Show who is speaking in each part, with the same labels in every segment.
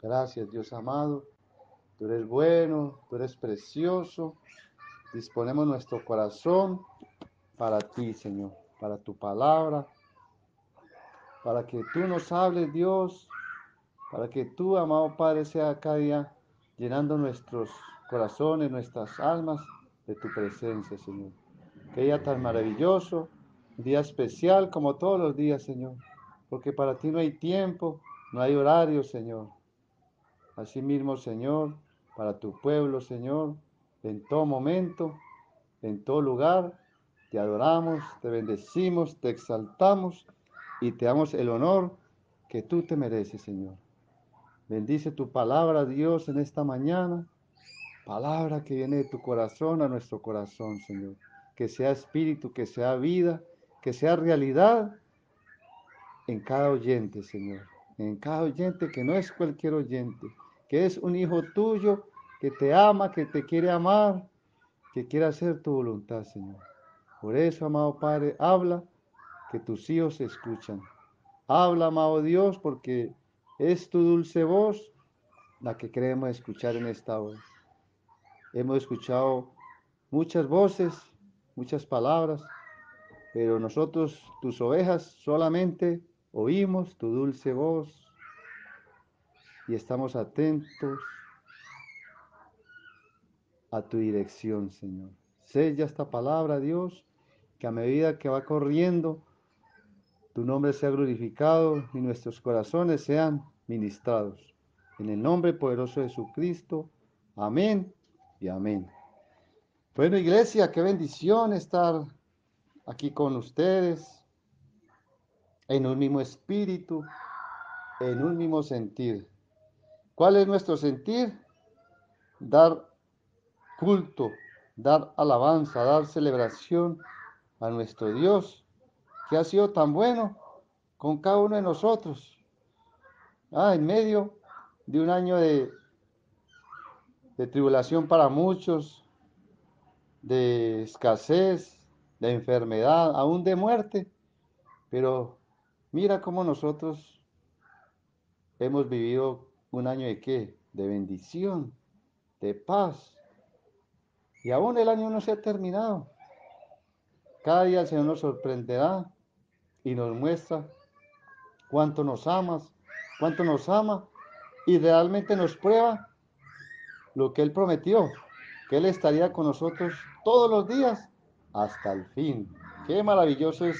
Speaker 1: Gracias, Dios amado. Tú eres bueno, tú eres precioso. Disponemos nuestro corazón para ti, Señor, para tu palabra, para que tú nos hables, Dios, para que tú, amado Padre, sea cada día llenando nuestros corazones, nuestras almas de tu presencia, Señor. Qué día tan maravilloso, un día especial como todos los días, Señor, porque para ti no hay tiempo, no hay horario, Señor. Asimismo, Señor, para tu pueblo, Señor, en todo momento, en todo lugar, te adoramos, te bendecimos, te exaltamos y te damos el honor que tú te mereces, Señor. Bendice tu palabra, Dios, en esta mañana, palabra que viene de tu corazón a nuestro corazón, Señor. Que sea espíritu, que sea vida, que sea realidad en cada oyente, Señor. En cada oyente que no es cualquier oyente, que es un hijo tuyo, que te ama, que te quiere amar, que quiere hacer tu voluntad, Señor. Por eso, amado Padre, habla, que tus hijos se escuchan. Habla, amado Dios, porque es tu dulce voz la que queremos escuchar en esta hora. Hemos escuchado muchas voces, muchas palabras, pero nosotros, tus ovejas, solamente oímos tu dulce voz y estamos atentos a tu dirección, Señor. Sella esta palabra, Dios, que a medida que va corriendo, tu nombre sea glorificado y nuestros corazones sean ministrados. En el nombre poderoso de Jesucristo. Amén y amén. Bueno, iglesia, qué bendición estar aquí con ustedes, en un mismo espíritu, en un mismo sentir. ¿Cuál es nuestro sentir? Dar culto, dar alabanza, dar celebración a nuestro Dios, que ha sido tan bueno con cada uno de nosotros. En medio de un año de tribulación para muchos, de escasez, de enfermedad, aún de muerte, pero mira cómo nosotros hemos vivido un año de qué, de bendición, de paz, y aún el año no se ha terminado. Cada día el Señor nos sorprenderá y nos muestra cuánto nos ama y realmente nos prueba lo que Él prometió, que Él estaría con nosotros todos los días hasta el fin. Qué maravilloso es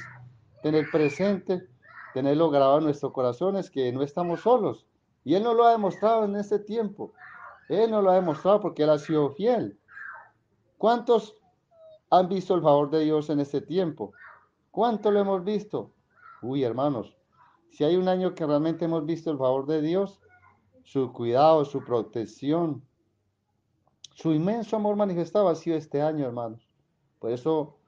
Speaker 1: tener presente, tenerlo grabado en nuestros corazones, que no estamos solos. Y Él nos lo ha demostrado en este tiempo. Él nos lo ha demostrado porque Él ha sido fiel. ¿Cuántos han visto el favor de Dios en este tiempo? ¿Cuánto lo hemos visto? Uy, hermanos, si hay un año que realmente hemos visto el favor de Dios, su cuidado, su protección, su inmenso amor manifestado ha sido este año, hermanos. Por eso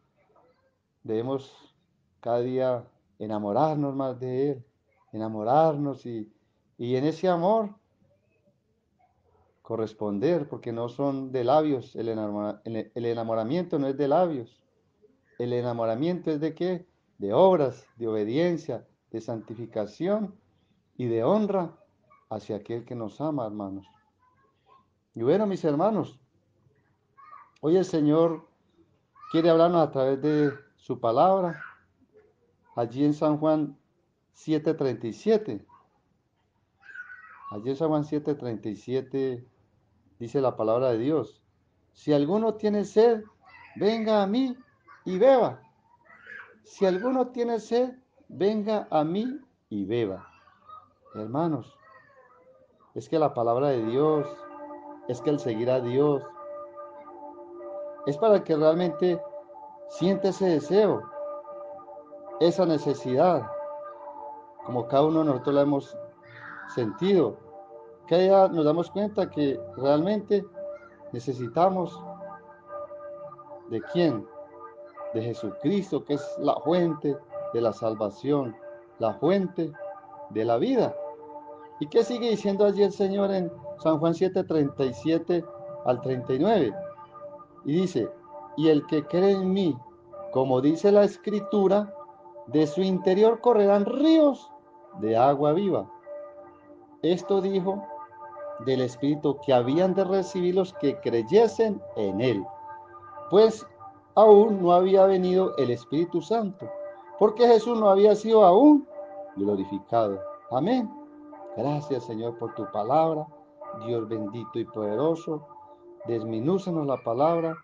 Speaker 1: debemos cada día enamorarnos más de Él, enamorarnos y en ese amor corresponder, porque no son de labios, el enamoramiento no es de labios, el enamoramiento es de qué, de obras, de obediencia, de santificación y de honra hacia aquel que nos ama, hermanos. Y bueno, mis hermanos, hoy el Señor quiere hablarnos a través de su palabra, allí en San Juan 7:37. Allí en San Juan 7:37 dice la palabra de Dios: si alguno tiene sed, venga a mí y beba. Si alguno tiene sed, venga a mí y beba. Hermanos, es que la palabra de Dios, es que el seguir a Dios, es para que realmente siente ese deseo, esa necesidad, como cada uno de nosotros la hemos sentido. Que ya nos damos cuenta que realmente necesitamos ¿de quién? De Jesucristo, que es la fuente de la salvación, la fuente de la vida. ¿Y qué sigue diciendo allí el Señor en San Juan 7:37 al 39? Y dice: y el que cree en mí, como dice la Escritura, de su interior correrán ríos de agua viva. Esto dijo del Espíritu que habían de recibir los que creyesen en él, pues aún no había venido el Espíritu Santo, porque Jesús no había sido aún glorificado. Amén. Gracias, Señor, por tu palabra, Dios bendito y poderoso. Desminúzanos la palabra,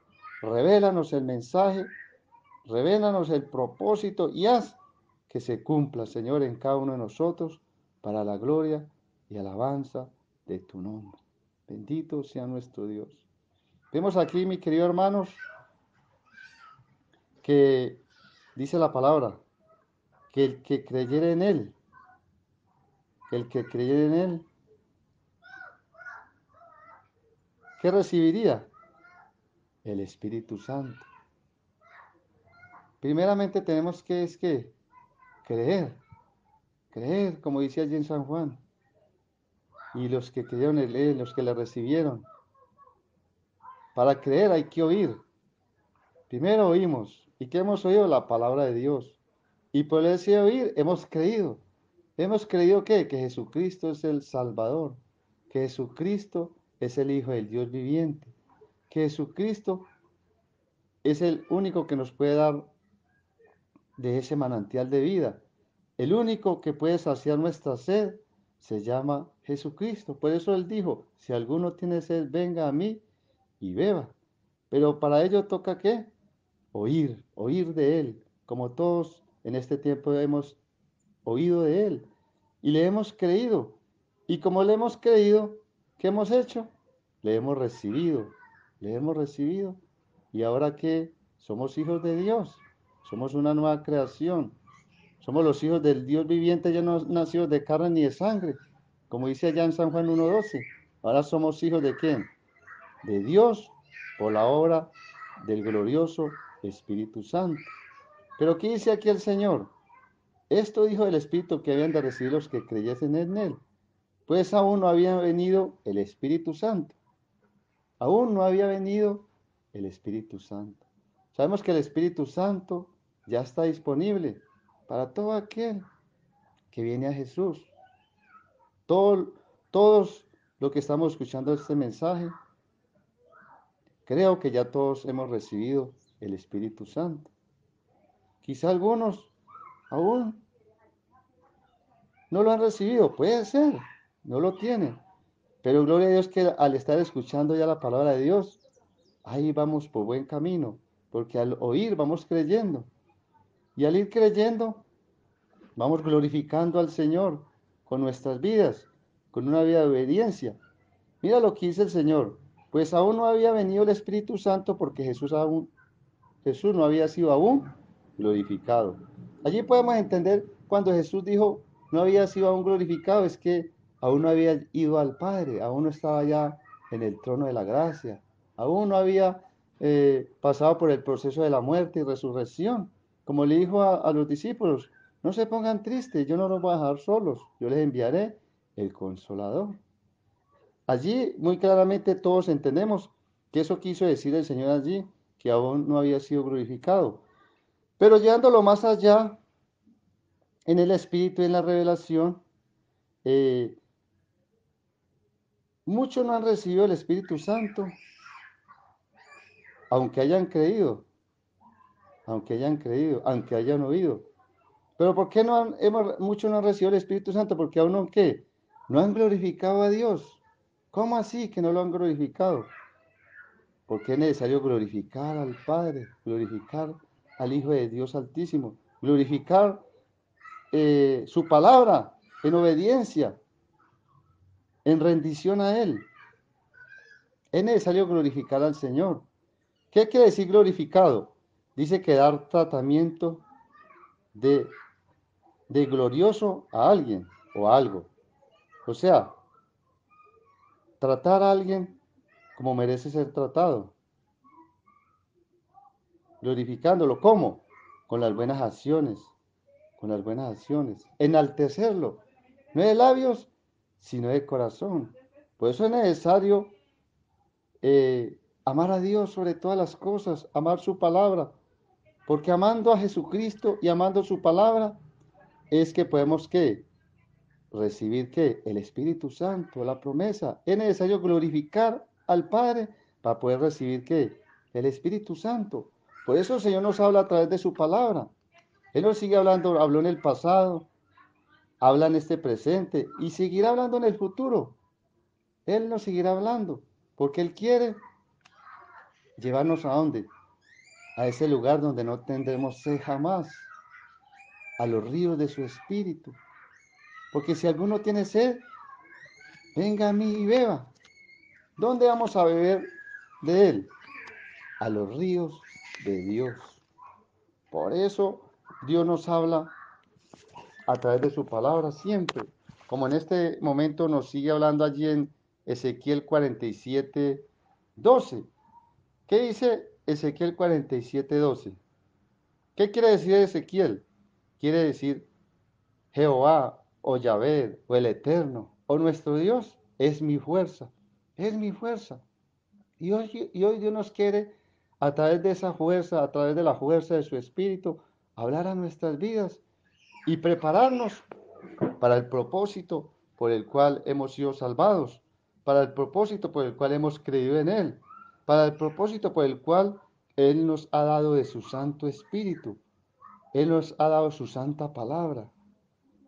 Speaker 1: revélanos el mensaje, revélanos el propósito y haz que se cumpla, Señor, en cada uno de nosotros para la gloria y alabanza de tu nombre. Bendito sea nuestro Dios. Vemos aquí, mis queridos hermanos, que dice la palabra, que el que creyere en él, ¿qué recibiría? El Espíritu Santo. Primeramente tenemos que creer, como dice allí en San Juan. Y los que creyeron en él, los que le recibieron. Para creer hay que oír. Primero oímos. ¿Y qué hemos oído? La palabra de Dios. Y por ese oír hemos creído. ¿Hemos creído qué? Que Jesucristo es el Salvador. Que Jesucristo es el Hijo del Dios viviente. Que Jesucristo es el único que nos puede dar de ese manantial de vida. El único que puede saciar nuestra sed se llama Jesucristo. Por eso Él dijo, si alguno tiene sed, venga a mí y beba. Pero para ello toca ¿qué? Oír de Él, como todos en este tiempo hemos oído de Él y le hemos creído. Y como le hemos creído, ¿qué hemos hecho? Le hemos recibido. Y ahora que somos hijos de Dios, somos una nueva creación, somos los hijos del Dios viviente, ya no nacidos de carne ni de sangre, como dice allá en San Juan 1:12. Ahora somos hijos de ¿quién? De Dios por la obra del glorioso Espíritu Santo. Pero ¿qué dice aquí el Señor? Esto dijo el Espíritu que habían de recibir los que creyesen en Él, pues aún no había venido el Espíritu Santo. Aún no había venido el Espíritu Santo. Sabemos que el Espíritu Santo ya está disponible para todo aquel que viene a Jesús. Todos los que estamos escuchando este mensaje, creo que ya todos hemos recibido el Espíritu Santo. Quizá algunos aún no lo han recibido, puede ser, no lo tienen. Pero gloria a Dios que al estar escuchando ya la palabra de Dios, ahí vamos por buen camino, porque al oír vamos creyendo. Y al ir creyendo, vamos glorificando al Señor con nuestras vidas, con una vida de obediencia. Mira lo que dice el Señor. Pues aún no había venido el Espíritu Santo porque Jesús no había sido aún glorificado. Allí podemos entender cuando Jesús dijo no había sido aún glorificado, es que aún no había ido al Padre, aún no estaba ya en el trono de la gracia, aún no había pasado por el proceso de la muerte y resurrección. Como le dijo a los discípulos, no se pongan tristes, yo no los voy a dejar solos, yo les enviaré el Consolador. Allí muy claramente todos entendemos que eso quiso decir el Señor allí, que aún no había sido glorificado. Pero llevándolo más allá, en el Espíritu y en la revelación, eh, muchos no han recibido el Espíritu Santo, aunque hayan creído, aunque hayan oído. Pero ¿por qué muchos no han recibido el Espíritu Santo? Porque aún no, ¿qué? No han glorificado a Dios. ¿Cómo así que no lo han glorificado? Porque es necesario glorificar al Padre, glorificar al Hijo de Dios Altísimo, glorificar su palabra en obediencia, en rendición a Él. Es necesario glorificar al Señor. ¿Qué quiere decir glorificado? Dice que dar tratamiento de, de glorioso a alguien o a algo. O sea, tratar a alguien como merece ser tratado. Glorificándolo. ¿Cómo? Con las buenas acciones. Con las buenas acciones. Enaltecerlo. No de labios, sino de corazón. Por eso es necesario amar a Dios sobre todas las cosas, amar su palabra, porque amando a Jesucristo y amando su palabra es que podemos ¿qué? recibir ¿qué? El Espíritu Santo, la promesa. Es necesario glorificar al Padre para poder recibir ¿qué? El Espíritu Santo. Por eso el Señor nos habla a través de su palabra. Él nos sigue hablando, habló en el pasado, habla en este presente y seguirá hablando en el futuro. Él nos seguirá hablando, porque Él quiere llevarnos a dónde? A ese lugar donde no tendremos sed jamás, a los ríos de su Espíritu. Porque si alguno tiene sed, venga a mí y beba. ¿Dónde vamos a beber de Él? A los ríos de Dios. Por eso Dios nos habla a través de su palabra siempre. Como en este momento nos sigue hablando allí en Ezequiel 47, 12. ¿Qué dice Ezequiel 47, 12? ¿Qué quiere decir Ezequiel? Quiere decir Jehová o Yahvé o el Eterno o nuestro Dios es mi fuerza, es mi fuerza. Y hoy Dios nos quiere a través de esa fuerza, a través de la fuerza de su Espíritu, hablar a nuestras vidas y prepararnos para el propósito por el cual hemos sido salvados, para el propósito por el cual hemos creído en Él, para el propósito por el cual Él nos ha dado de su Santo Espíritu, Él nos ha dado su santa palabra.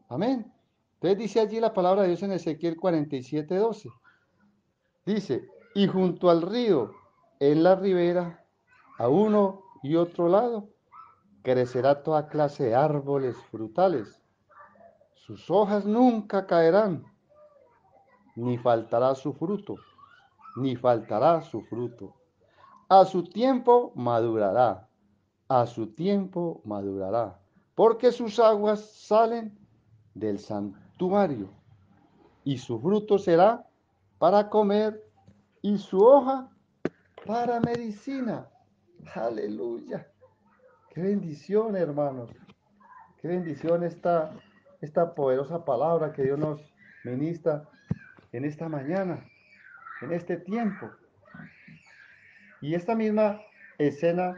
Speaker 1: Amén. Entonces dice allí la palabra de Dios en Ezequiel 47, 12. Dice, y junto al río, en la ribera, a uno y otro lado, crecerá toda clase de árboles frutales. Sus hojas nunca caerán, ni faltará su fruto, ni faltará su fruto. A su tiempo madurará, a su tiempo madurará, porque sus aguas salen del santuario, y su fruto será para comer, y su hoja para medicina. Aleluya. Qué bendición, hermanos. Qué bendición esta poderosa palabra que Dios nos ministra en esta mañana, en este tiempo. Y esta misma escena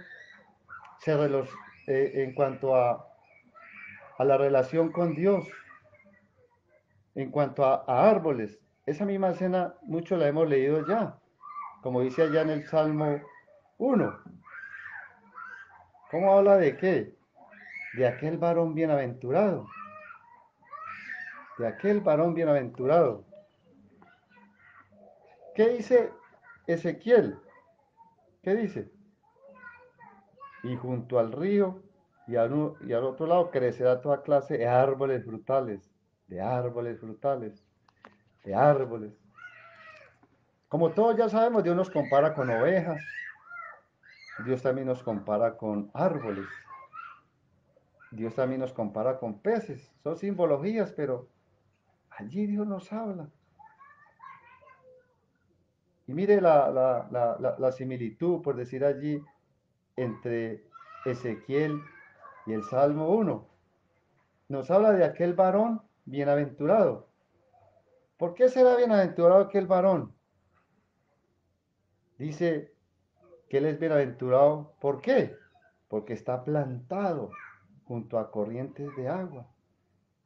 Speaker 1: en cuanto a la relación con Dios, en cuanto a árboles, esa misma escena mucho la hemos leído ya, como dice allá en el Salmo 1. ¿Cómo habla de qué? De aquel varón bienaventurado, de aquel varón bienaventurado. ¿Qué dice Ezequiel? ¿Qué dice? Y junto al río y al otro lado crecerá toda clase de árboles frutales, de árboles frutales, de árboles. Como todos ya sabemos, Dios nos compara con ovejas, Dios también nos compara con árboles, Dios también nos compara con peces. Son simbologías, pero allí Dios nos habla. Y mire la similitud, por decir allí, entre Ezequiel y el Salmo 1. Nos habla de aquel varón bienaventurado. ¿Por qué será bienaventurado aquel varón? Dice que él es bienaventurado. ¿Por qué? Porque está plantado junto a corrientes de agua.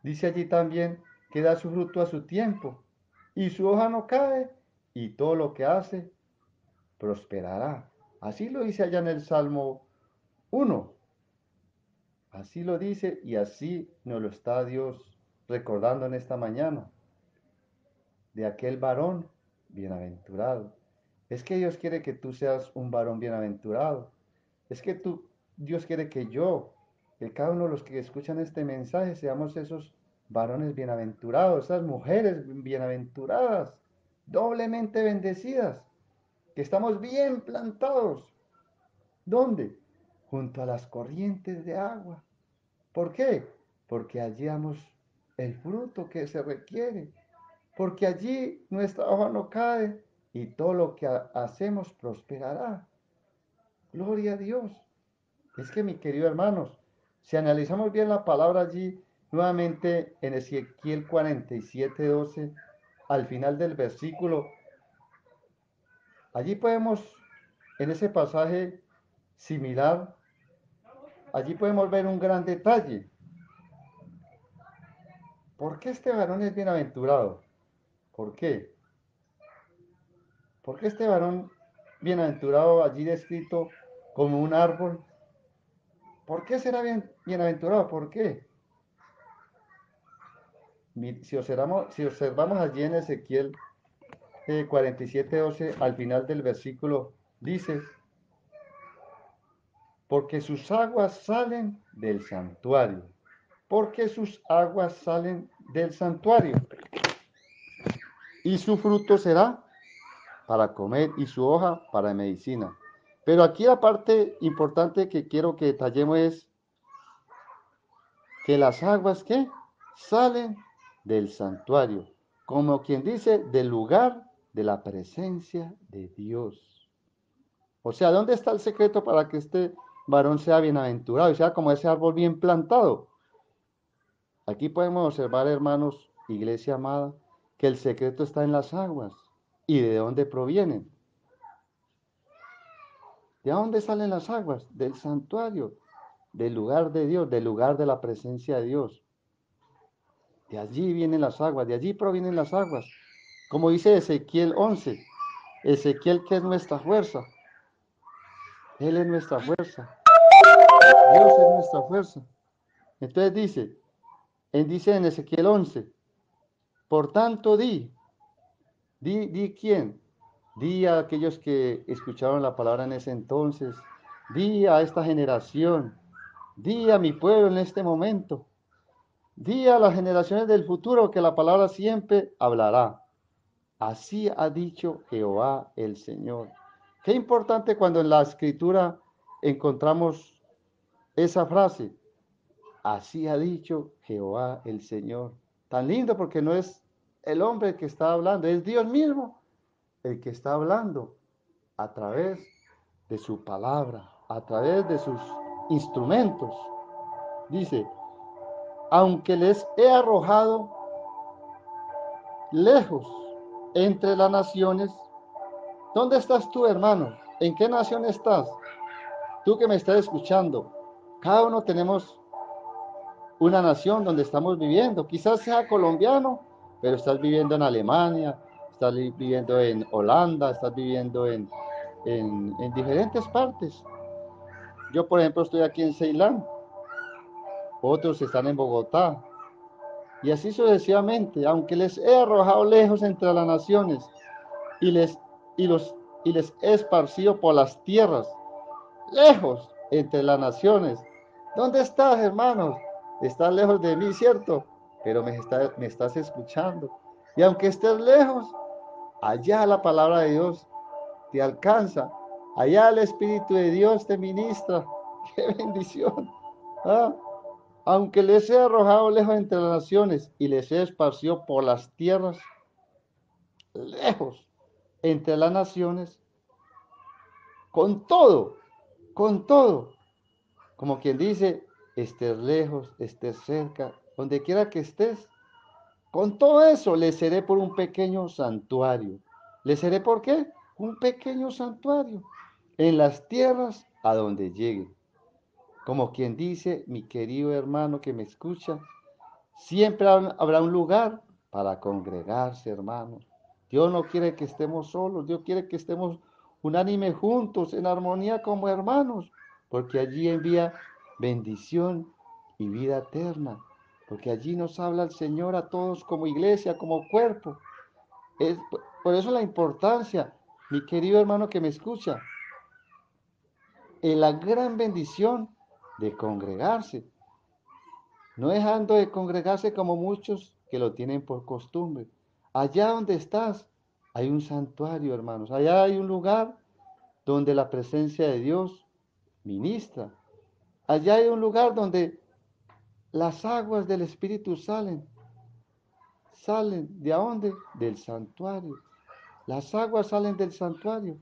Speaker 1: Dice allí también que da su fruto a su tiempo y su hoja no cae y todo lo que hace prosperará. Así lo dice allá en el Salmo 1. Así lo dice y así nos lo está Dios recordando en esta mañana. De aquel varón bienaventurado. Es que Dios quiere que tú seas un varón bienaventurado. Es que Dios quiere que cada uno de los que escuchan este mensaje seamos esos varones bienaventurados, esas mujeres bienaventuradas, doblemente bendecidas, que estamos bien plantados. ¿Dónde? Junto a las corrientes de agua. ¿Por qué? Porque allí damos el fruto que se requiere, porque allí nuestra hoja no cae y todo lo que hacemos prosperará. Gloria a Dios. Es que, mi querido hermanos, si analizamos bien la palabra allí, nuevamente en Ezequiel 47, 12, al final del versículo, allí podemos, en ese pasaje similar, allí podemos ver un gran detalle. ¿Por qué este varón es bienaventurado? ¿Por qué? ¿Por qué este varón bienaventurado allí descrito como un árbol? ¿Por qué será bienaventurado? ¿Por qué? Si observamos allí en Ezequiel 47:12, al final del versículo, dice, porque sus aguas salen del santuario. Porque sus aguas salen del santuario. Y su fruto será para comer y su hoja para medicina. Pero aquí la parte importante que quiero que detallemos es que las aguas que salen del santuario, como quien dice, del lugar de la presencia de Dios. O sea, ¿dónde está el secreto para que este varón sea bienaventurado y sea como ese árbol bien plantado? Aquí podemos observar, hermanos, iglesia amada, que el secreto está en las aguas. ¿Y de dónde provienen? ¿De dónde salen las aguas? Del santuario, del lugar de Dios, del lugar de la presencia de Dios. De allí vienen las aguas, de allí provienen las aguas. Como dice Ezequiel 11, Ezequiel que es nuestra fuerza. Él es nuestra fuerza. Dios es nuestra fuerza. Entonces dice en Ezequiel 11, por tanto di quién, di a aquellos que escucharon la palabra en ese entonces, di a esta generación, di a mi pueblo en este momento, di a las generaciones del futuro que la palabra siempre hablará. Así ha dicho Jehová el Señor. Qué importante cuando en la escritura encontramos esa frase. Así ha dicho Jehová el Señor. Tan lindo porque no es el hombre el que está hablando, es Dios mismo el que está hablando a través de su palabra, a través de sus instrumentos. Dice, aunque les he arrojado lejos entre las naciones, ¿dónde estás tú, hermano? ¿En qué nación estás? Tú que me estás escuchando, cada uno tenemos una nación donde estamos viviendo. Quizás sea colombiano, pero estás viviendo en Alemania, estás viviendo en Holanda, estás viviendo en diferentes partes. Yo, por ejemplo, estoy aquí en Ceilán, otros están en Bogotá, y así sucesivamente, aunque les he arrojado lejos entre las naciones y les he esparcido por las tierras, lejos entre las naciones. ¿Dónde estás, hermanos? Estás lejos de mí, ¿cierto? Pero me estás escuchando. Y aunque estés lejos, allá la palabra de Dios te alcanza. Allá el Espíritu de Dios te ministra. ¡Qué bendición! ¿Ah? Aunque les he arrojado lejos entre las naciones y les he esparcido por las tierras, lejos entre las naciones, con todo, como quien dice, estés lejos, estés cerca, donde quiera que estés, con todo eso le seré por un pequeño santuario. ¿Le seré por qué? Un pequeño santuario en las tierras a donde llegue. Como quien dice, mi querido hermano que me escucha, siempre habrá un lugar para congregarse, hermanos. Dios no quiere que estemos solos, Dios quiere que estemos unánime juntos, en armonía como hermanos, porque allí envía bendición y vida eterna, porque allí nos habla el Señor a todos como iglesia, como cuerpo. Es por eso la importancia, mi querido hermano que me escucha, en la gran bendición de congregarse, no dejando de congregarse como muchos que lo tienen por costumbre. Allá donde estás, hay un santuario, hermanos. Allá hay un lugar donde la presencia de Dios ministra. Allá hay un lugar donde las aguas del Espíritu salen. ¿Salen de dónde? Del santuario. Las aguas salen del santuario,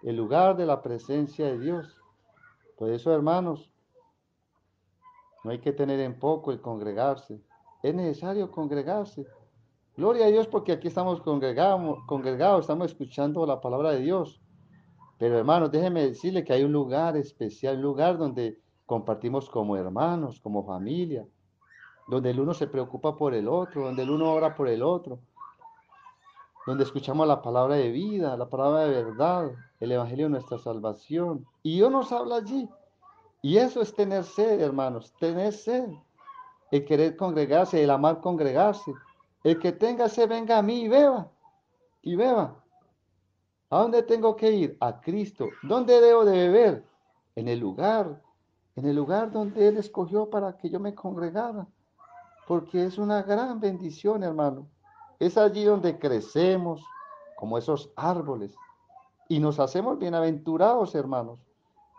Speaker 1: el lugar de la presencia de Dios. Por eso, hermanos, no hay que tener en poco el congregarse. Es necesario congregarse. Gloria a Dios porque aquí estamos congregados, estamos escuchando la palabra de Dios. Pero hermanos, déjenme decirle que hay un lugar especial, un lugar donde compartimos como hermanos, como familia. donde el uno se preocupa por el otro, donde el uno ora por el otro, donde escuchamos la palabra de vida, la palabra de verdad, el evangelio de nuestra salvación. Y Dios nos habla allí. Y eso es tener sed, hermanos, tener sed. El querer congregarse, el amar congregarse. El que tenga sed, venga a mí y beba, y beba. ¿A dónde tengo que ir? A Cristo. ¿Dónde debo de beber? En el lugar donde Él escogió para que yo me congregara. Porque es una gran bendición, hermano. Es allí donde crecemos como esos árboles y nos hacemos bienaventurados, hermanos.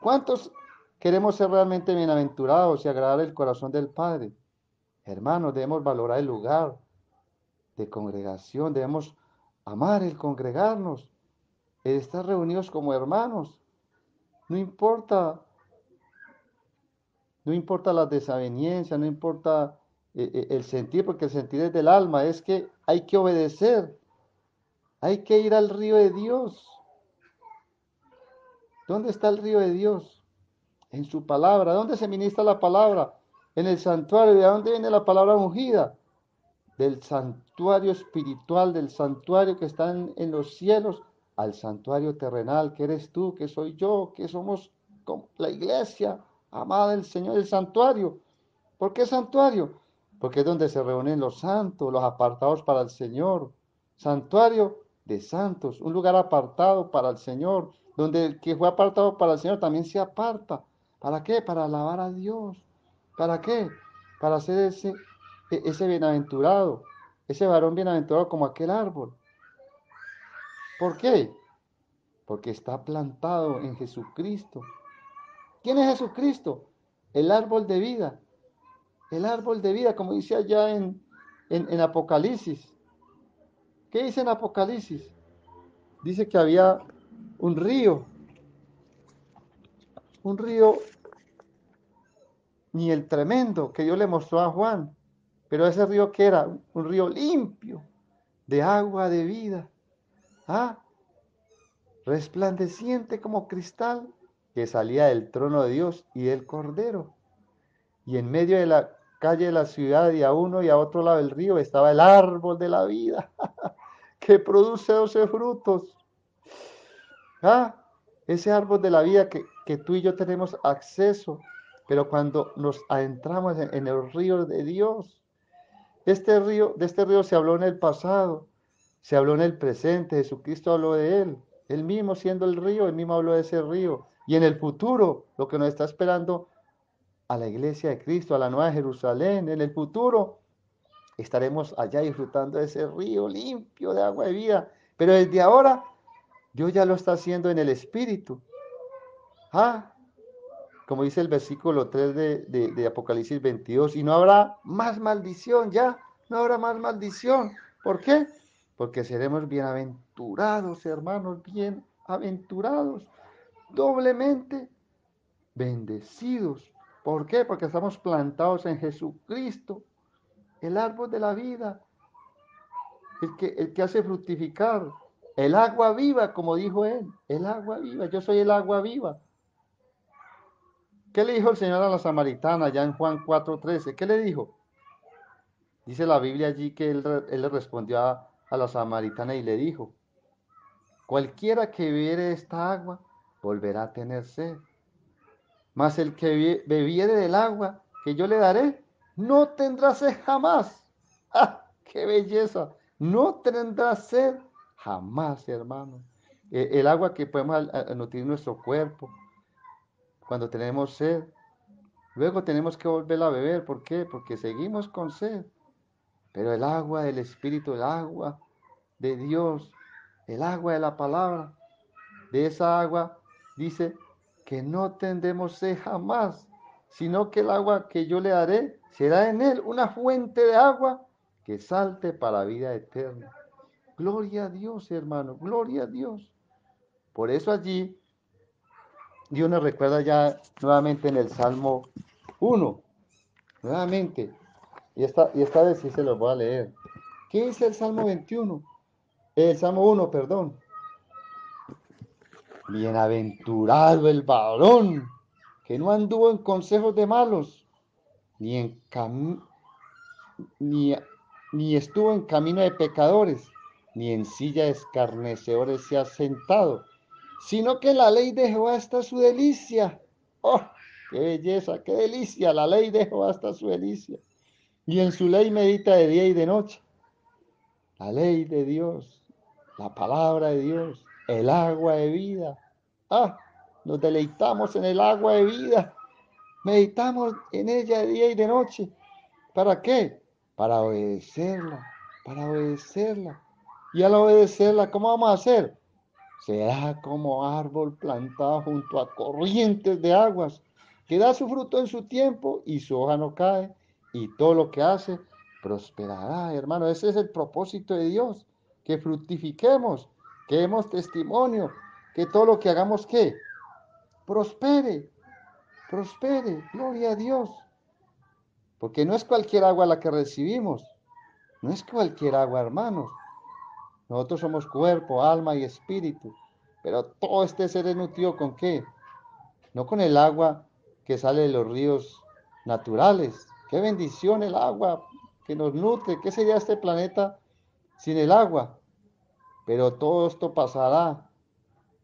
Speaker 1: ¿Cuántos queremos ser realmente bienaventurados y agradar el corazón del Padre? Hermanos, debemos valorar el lugar de congregación, debemos amar el congregarnos, el estar reunidos como hermanos. No importa, no importa las desavenencias, no importa el sentir, porque el sentir es del alma, es que hay que obedecer, hay que ir al río de Dios. ¿Dónde está el río de Dios? En su palabra. ¿Dónde se ministra la palabra? En el santuario. ¿De dónde viene la palabra ungida? Del santuario espiritual, del santuario que está en los cielos, al santuario terrenal, que eres tú, que soy yo, que somos como la iglesia amada del Señor, el santuario. ¿Por qué santuario? Porque es donde se reúnen los santos, los apartados para el Señor. Santuario de santos, un lugar apartado para el Señor, donde el que fue apartado para el Señor también se aparta. ¿Para qué? Para alabar a Dios. ¿Para qué? Para ser ese bienaventurado, ese varón bienaventurado como aquel árbol. ¿Por qué? Porque está plantado en Jesucristo. ¿Quién es Jesucristo? El árbol de vida. El árbol de vida, como dice allá en Apocalipsis. ¿Qué dice en Apocalipsis? Dice que había un río, ni el tremendo, que Dios le mostró a Juan. Pero ese río que era un río limpio, de agua de vida, ¿ah? Resplandeciente como cristal, que salía del trono de Dios y del Cordero. Y en medio de la calle de la ciudad y a uno y a otro lado del río estaba el árbol de la vida, que produce 12 frutos. ¿Ah? Ese árbol de la vida que tú y yo tenemos acceso, pero cuando nos adentramos en el río de Dios, de este río se habló en el pasado, se habló en el presente, Jesucristo habló de él mismo siendo el río, él mismo habló de ese río. Y en el futuro, lo que nos está esperando a la iglesia de Cristo, a la Nueva Jerusalén, en el futuro estaremos allá disfrutando de ese río limpio de agua de vida. Pero desde ahora, Dios ya lo está haciendo en el Espíritu. Ah, como dice el versículo 3 de Apocalipsis 22, y no habrá más maldición ya, no habrá más maldición. ¿Por qué? Porque seremos bienaventurados, hermanos, bienaventurados, doblemente bendecidos. ¿Por qué? Porque estamos plantados en Jesucristo, el árbol de la vida, el que hace fructificar, el agua viva, como dijo él, el agua viva, yo soy el agua viva. ¿Qué le dijo el Señor a la samaritana ya en Juan 4:13? ¿Qué le dijo? Dice la Biblia allí que él le respondió a la samaritana y le dijo, cualquiera que bebiere esta agua volverá a tener sed, mas el que bebiere del agua que yo le daré no tendrá sed jamás. ¡Ah, qué belleza! No tendrá sed jamás, hermano. El agua que podemos nutrir nuestro cuerpo cuando tenemos sed. Luego tenemos que volverla a beber. ¿Por qué? Porque seguimos con sed. Pero el agua del Espíritu, el agua de Dios, el agua de la palabra, de esa agua dice que no tendremos sed jamás, sino que el agua que yo le daré será en él una fuente de agua que salte para vida eterna. Gloria a Dios, hermano, gloria a Dios. Por eso allí Dios nos recuerda ya nuevamente en el Salmo 1, nuevamente. Y esta vez sí se los voy a leer. ¿Qué dice el Salmo 21? El Salmo 1, perdón. Bienaventurado el varón que no anduvo en consejos de malos, ni en ni, ni estuvo en camino de pecadores, ni en silla de escarnecedores se ha sentado, sino que la ley de Jehová está su delicia. ¡Oh, qué belleza, qué delicia! La ley de Jehová está su delicia. Y en su ley medita de día y de noche. La ley de Dios, la palabra de Dios, el agua de vida. Ah, nos deleitamos en el agua de vida. Meditamos en ella de día y de noche. ¿Para qué? Para obedecerla, para obedecerla. Y al obedecerla, ¿cómo vamos a hacer? Será como árbol plantado junto a corrientes de aguas, que da su fruto en su tiempo y su hoja no cae, y todo lo que hace prosperará, hermano. Ese es el propósito de Dios, que fructifiquemos, que demos testimonio, que todo lo que hagamos, ¿qué? Prospere, prospere, gloria a Dios. Porque no es cualquier agua la que recibimos, no es cualquier agua, hermanos. Nosotros somos cuerpo, alma y espíritu. Pero todo este ser es nutrido ¿con qué? No con el agua que sale de los ríos naturales. Qué bendición el agua que nos nutre. ¿Qué sería este planeta sin el agua? Pero todo esto pasará.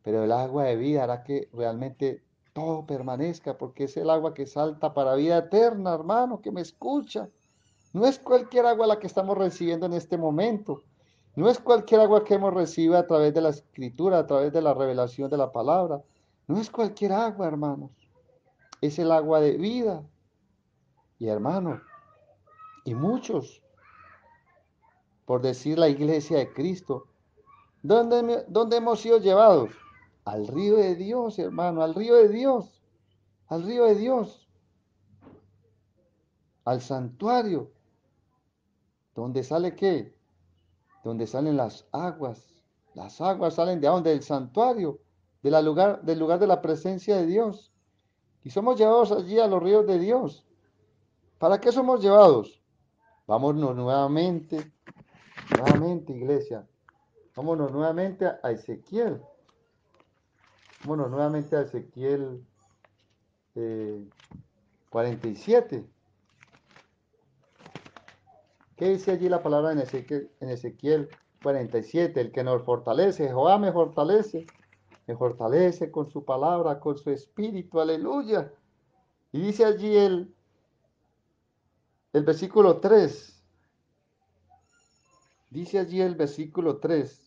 Speaker 1: Pero el agua de vida hará que realmente todo permanezca, porque es el agua que salta para vida eterna, hermano, que me escucha. No es cualquier agua la que estamos recibiendo en este momento. No es cualquier agua que hemos recibido a través de la escritura, a través de la revelación de la palabra. No es cualquier agua, hermanos. Es el agua de vida. Y hermanos, y muchos, por decir la iglesia de Cristo, ¿dónde hemos sido llevados? Al río de Dios, hermano, al río de Dios, al río de Dios, al santuario, donde sale qué? Donde salen las aguas. Las aguas salen de dónde? Del santuario, del lugar de la presencia de Dios. Y somos llevados allí a los ríos de Dios. ¿Para qué somos llevados? Vámonos nuevamente, iglesia. Vámonos nuevamente a Ezequiel. Vámonos nuevamente a Ezequiel 47. ¿Qué dice allí la palabra en Ezequiel 47? El que nos fortalece, Jehová me fortalece con su palabra, con su espíritu, aleluya. Y dice allí el versículo 3, dice allí el versículo 3,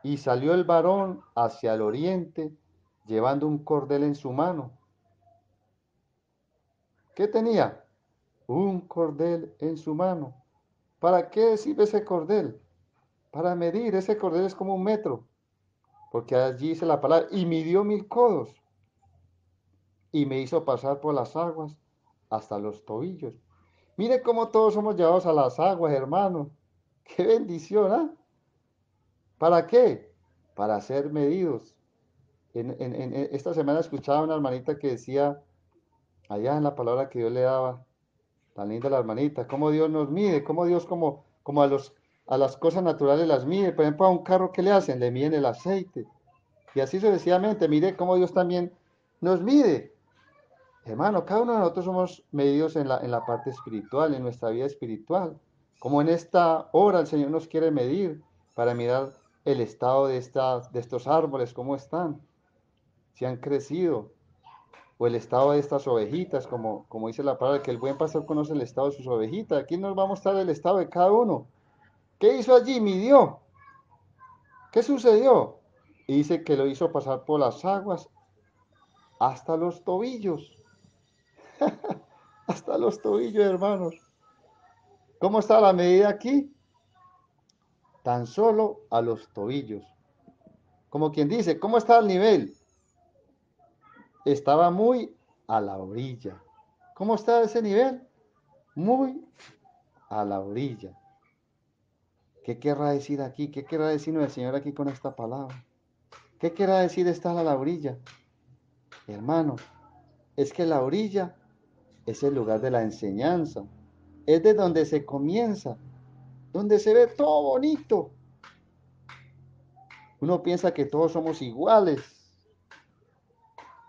Speaker 1: y salió el varón hacia el oriente, llevando un cordel en su mano. ¿Qué tenía? Un cordel en su mano. ¿Para qué sirve ese cordel? Para medir. Ese cordel es como 1 metro, porque allí dice la palabra, y midió 1000 codos, y me hizo pasar por las aguas hasta los tobillos. Mire cómo todos somos llevados a las aguas, hermano. Qué bendición, ¿ah? ¿Para qué? Para ser medidos. En esta semana escuchaba a una hermanita que decía, allá en la palabra que Dios le daba, tan linda la hermanita, cómo Dios nos mide, cómo Dios como a las cosas naturales las mide. Por ejemplo, a un carro, ¿qué le hacen? Le miden el aceite. Y así sucesivamente, mire cómo Dios también nos mide. Hermano, cada uno de nosotros somos medidos en la parte espiritual, en nuestra vida espiritual. Como en esta hora el Señor nos quiere medir para mirar el estado de estos árboles, cómo están, si han crecido, o el estado de estas ovejitas, como dice la palabra, que el buen pastor conoce el estado de sus ovejitas. Aquí nos va a mostrar el estado de cada uno. ¿Qué hizo allí? Midió. ¿Qué sucedió? Y dice que lo hizo pasar por las aguas hasta los tobillos. Hasta los tobillos, hermanos. ¿Cómo está la medida aquí? Tan solo a los tobillos. Como quien dice, ¿cómo está el nivel? Estaba muy a la orilla. ¿Cómo está ese nivel? Muy a la orilla. ¿Qué querrá decir aquí? ¿Qué querrá decirnos el Señor aquí con esta palabra? ¿Qué querrá decir estar a la orilla? Hermano, es que la orilla es el lugar de la enseñanza. Es de donde se comienza, donde se ve todo bonito. Uno piensa que todos somos iguales.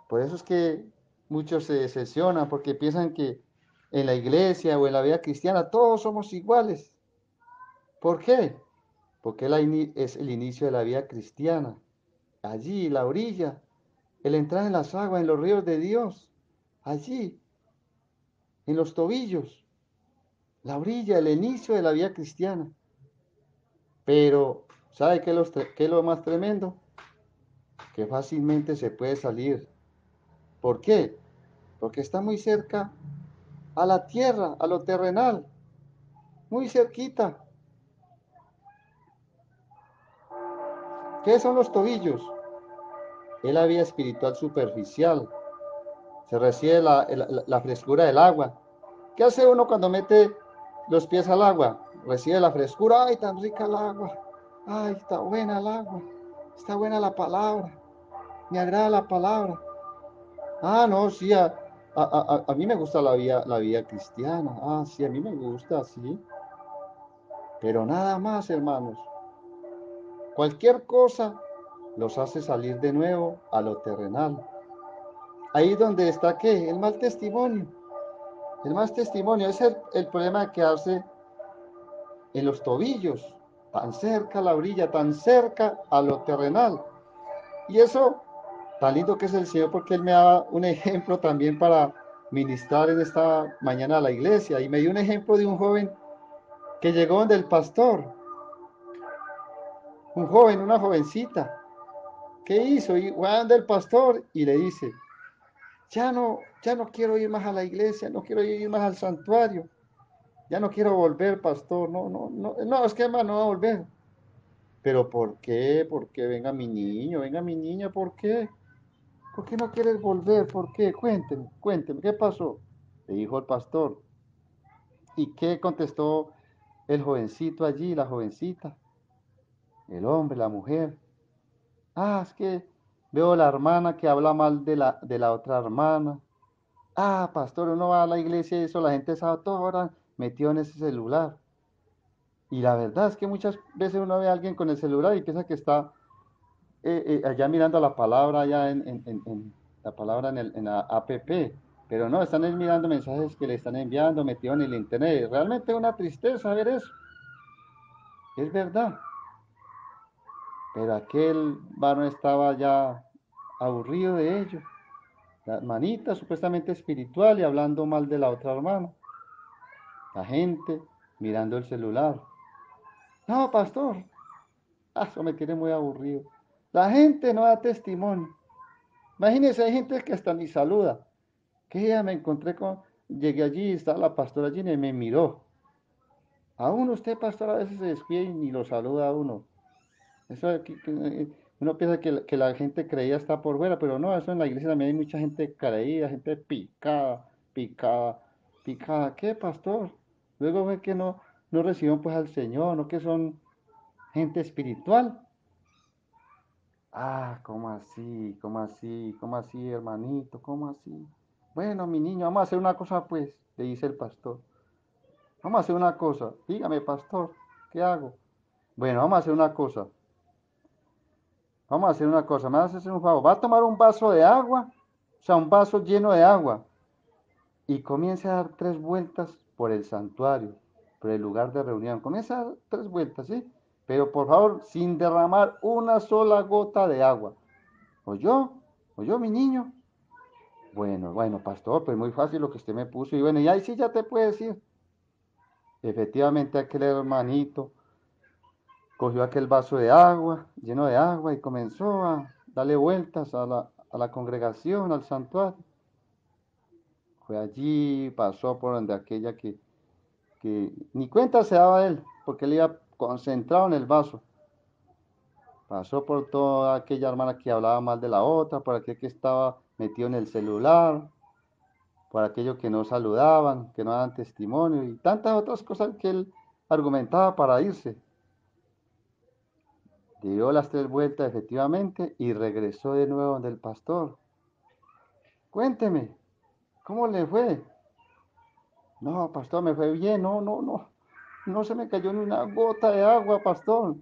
Speaker 1: Por eso es que muchos se decepcionan porque piensan que en la iglesia o en la vida cristiana, todos somos iguales. ¿Por qué? Porque es el inicio de la vida cristiana. Allí, la orilla, el entrar en las aguas, en los ríos de Dios, allí, en los tobillos, la orilla, el inicio de la vida cristiana. Pero, ¿sabe qué es lo más tremendo? Que fácilmente se puede salir. ¿Por qué? Porque está muy cerca a la tierra, a lo terrenal, muy cerquita. ¿Qué son los tobillos? Es la vida espiritual superficial. Se recibe la frescura del agua. ¿Qué hace uno cuando mete los pies al agua? Recibe la frescura. ¡Ay, tan rica el agua! ¡Ay, está buena el agua! Está buena la palabra. Me agrada la palabra. Ah, no, sí, a mí me gusta la vida cristiana. Ah, sí, a mí me gusta, sí. Pero nada más, hermanos. Cualquier cosa los hace salir de nuevo a lo terrenal. Ahí donde está, ¿qué? El mal testimonio. El mal testimonio es el problema de quedarse en los tobillos, tan cerca a la orilla, tan cerca a lo terrenal. Y eso, tan lindo que es el Señor, porque Él me da un ejemplo también para ministrar en esta mañana a la iglesia. Y me dio un ejemplo de un joven que llegó donde el pastor, un joven, una jovencita. ¿Qué hizo? Y fue donde el pastor y le dice, ya no quiero ir más a la iglesia, no quiero ir más al santuario, ya no quiero volver, pastor, no, es que más no va a volver. Pero ¿por qué? ¿Por qué? Venga mi niña, ¿por qué? ¿Por qué no quieres volver? ¿Por qué? Cuénteme, ¿qué pasó? Le dijo el pastor. ¿Y qué contestó el jovencito allí, la jovencita, el hombre, la mujer? Ah, es que veo la hermana que habla mal de la otra hermana. Ah, pastor, uno va a la iglesia y eso, la gente está toda hora metido en ese celular. Y la verdad es que muchas veces uno ve a alguien con el celular y piensa que está allá mirando la palabra, allá en la palabra en la app, pero no, están mirando mensajes que le están enviando, metido en el internet. Realmente es una tristeza ver eso, es verdad. Pero aquel varón estaba ya aburrido de ello. La hermanita supuestamente espiritual y hablando mal de la otra hermana. La gente mirando el celular. No, pastor, eso me tiene muy aburrido. La gente no da testimonio. Imagínense, hay gente que hasta ni saluda. Que día me encontré con, llegué allí, estaba la pastora allí y me miró. A uno usted, pastor, a veces se descuida y ni lo saluda a uno. Eso aquí, uno piensa que la gente creía está por fuera, pero no, eso en la iglesia también hay mucha gente creída, gente picada, picada, picada. ¿Qué, pastor? Luego ve que no reciben pues al Señor, no que son gente espiritual. Ah, ¿cómo así? ¿Cómo así? ¿Cómo así, hermanito? ¿Cómo así? Bueno, mi niño, vamos a hacer una cosa, pues, le dice el pastor. Vamos a hacer una cosa. Dígame, pastor, ¿qué hago? Bueno, vamos a hacer una cosa. Vamos a hacer una cosa. Me vas a hacer un favor. Va a tomar un vaso de agua, o sea, un vaso lleno de agua, y comience a dar 3 vueltas por el santuario, por el lugar de reunión. Comience a dar 3 vueltas, ¿sí? Pero por favor, sin derramar una sola gota de agua. ¿Oyó? ¿Oyó, mi niño? Bueno, pastor, pues muy fácil lo que usted me puso. Y bueno, y ahí sí ya te puede decir. Efectivamente, aquel hermanito cogió aquel vaso de agua, lleno de agua, y comenzó a darle vueltas a la congregación, al santuario. Fue allí, pasó por donde aquella que ni cuenta se daba él, porque él iba concentrado en el vaso. Pasó por toda aquella hermana que hablaba mal de la otra, por aquel que estaba metido en el celular, por aquellos que no saludaban, que no daban testimonio y tantas otras cosas que él argumentaba para irse. Dio las 3 vueltas efectivamente y regresó de nuevo donde el pastor. Cuénteme, ¿cómo le fue? No, pastor, me fue bien, no se me cayó ni una gota de agua, pastor.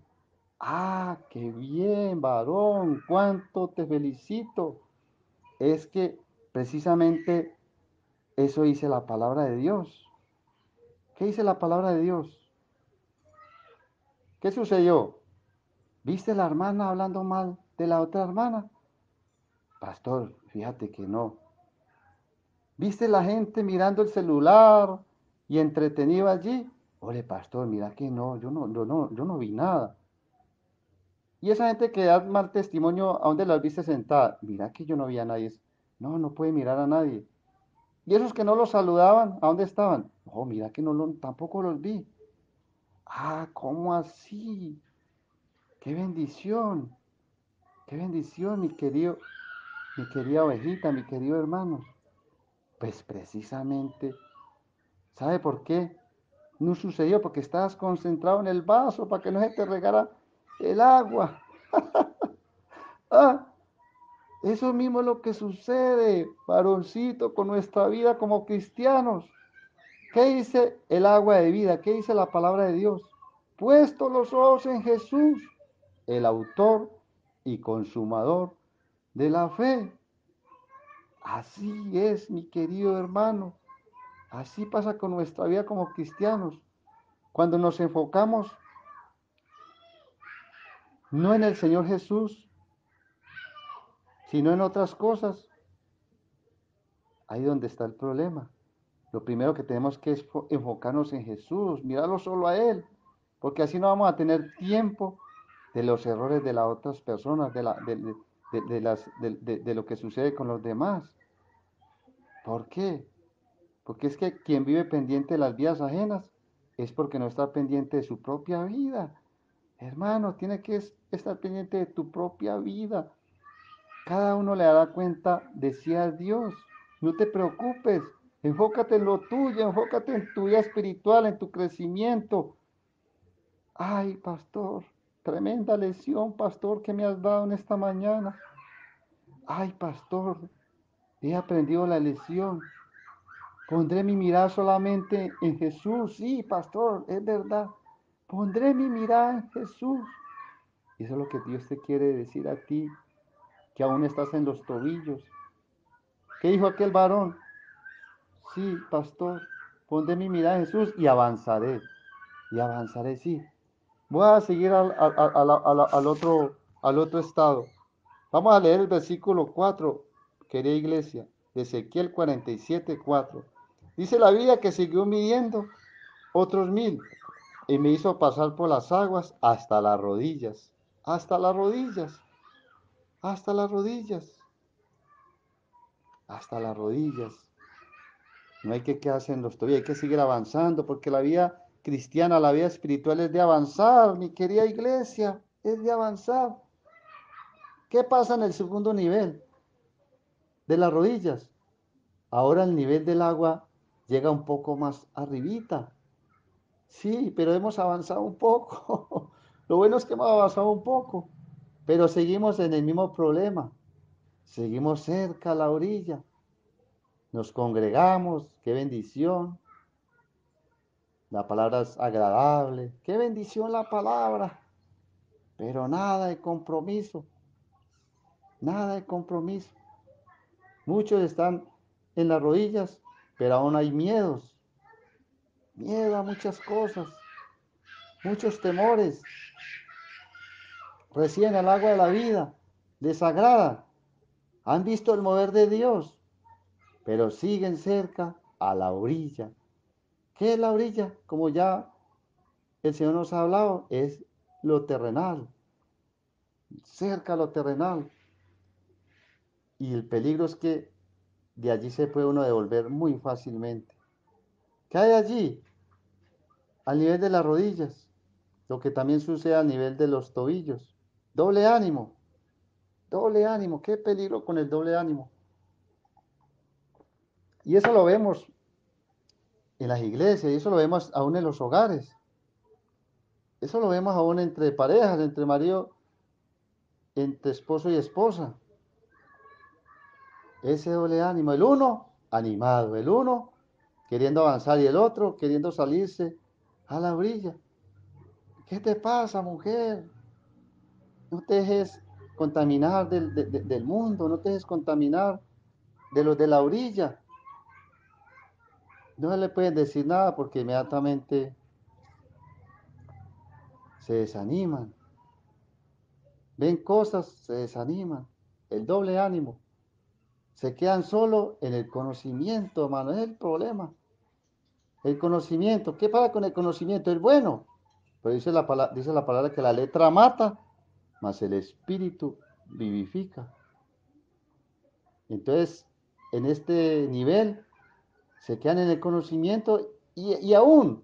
Speaker 1: Ah, qué bien, varón, cuánto te felicito. Es que precisamente Eso dice la palabra de Dios. ¿Qué dice la palabra de Dios? ¿Qué sucedió? ¿Viste la hermana hablando mal de la otra hermana? Pastor, fíjate que no. ¿Viste la gente mirando el celular y entretenido allí? Ole, pastor, mira que no, yo no vi nada. Y esa gente que da mal testimonio, ¿a dónde las viste sentada? Mira que yo no vi a nadie. No, no puede mirar a nadie. Y esos que no los saludaban, ¿a dónde estaban? No, mira que tampoco los vi. Ah, ¿cómo así? ¡Qué qué bendición, mi querida ovejita, mi querido hermano! Pues precisamente, ¿sabe por qué? No sucedió porque estabas concentrado en el vaso para que no se te regara el agua. Ah, eso mismo es lo que sucede, varoncito, con nuestra vida como cristianos. ¿Qué dice el agua de vida? ¿Qué dice la palabra de Dios? Puesto los ojos en Jesús, el autor y consumador de la fe. Así es, mi querido hermano. Así pasa con nuestra vida como cristianos. Cuando nos enfocamos no en el Señor Jesús, sino en otras cosas, ahí donde está el problema. Lo primero que tenemos que es enfocarnos en Jesús, mirarlo solo a Él, porque así no vamos a tener tiempo de los errores de las otras personas, de lo que sucede con los demás. ¿Por qué? Porque es que quien vive pendiente de las vidas ajenas es porque no está pendiente de su propia vida. Hermano, tiene que estar pendiente de tu propia vida. Cada uno le dará cuenta de sí a Dios. No te preocupes. Enfócate en lo tuyo, enfócate en tu vida espiritual, en tu crecimiento. Ay, pastor, tremenda lección, pastor, que me has dado en esta mañana. Ay, pastor, he aprendido la lección. Pondré mi mirada solamente en Jesús. Sí, pastor, es verdad. Pondré mi mirada en Jesús. Y eso es lo que Dios te quiere decir a ti, que aún estás en los tobillos. ¿Qué dijo aquel varón? Sí, pastor, pondré mi mirada en Jesús y avanzaré, sí. Voy a seguir al otro estado. Vamos a leer el versículo 4, querida iglesia, de Ezequiel 47:4. Dice la Biblia que siguió midiendo otros 1000 y me hizo pasar por las aguas hasta las rodillas, hasta las rodillas, hasta las rodillas, hasta las rodillas. No hay que quedarse en los tobillos, hay que seguir avanzando, porque la vida cristiana, la vida espiritual es de avanzar, mi querida iglesia, es de avanzar. ¿Qué pasa en el segundo nivel de las rodillas? Ahora el nivel del agua llega un poco más arribita. Sí, pero hemos avanzado un poco. Lo bueno es que hemos avanzado un poco, pero seguimos en el mismo problema. Seguimos cerca a la orilla. Nos congregamos, qué bendición. La palabra es agradable. Qué bendición la palabra. Pero nada de compromiso. Nada de compromiso. Muchos están en las rodillas, pero aún hay miedos. Miedo a muchas cosas. Muchos temores. Recién el agua de la vida les agrada. Han visto el mover de Dios, pero siguen cerca a la orilla. ¿Qué es la orilla? Como ya el Señor nos ha hablado, es lo terrenal. Cerca a lo terrenal. Y el peligro es que de allí se puede uno devolver muy fácilmente. ¿Qué hay allí? Al nivel de las rodillas, lo que también sucede a nivel de los tobillos. Doble ánimo, qué peligro con el doble ánimo. Y eso lo vemos en las iglesias, y eso lo vemos aún en los hogares. Eso lo vemos aún entre parejas, entre marido, entre esposo y esposa. Ese doble ánimo, el uno animado, el uno queriendo avanzar y el otro queriendo salirse a la orilla. ¿Qué te pasa, mujer? No te dejes contaminar del mundo, no te dejes contaminar de los de la orilla. No le pueden decir nada porque inmediatamente se desaniman. Ven cosas, se desaniman. El doble ánimo. Se quedan solo en el conocimiento, hermano. Es el problema. El conocimiento. ¿Qué pasa con el conocimiento? Es bueno. Pero dice la palabra que la letra mata, mas el espíritu vivifica. Entonces, en este nivel, se quedan en el conocimiento y aún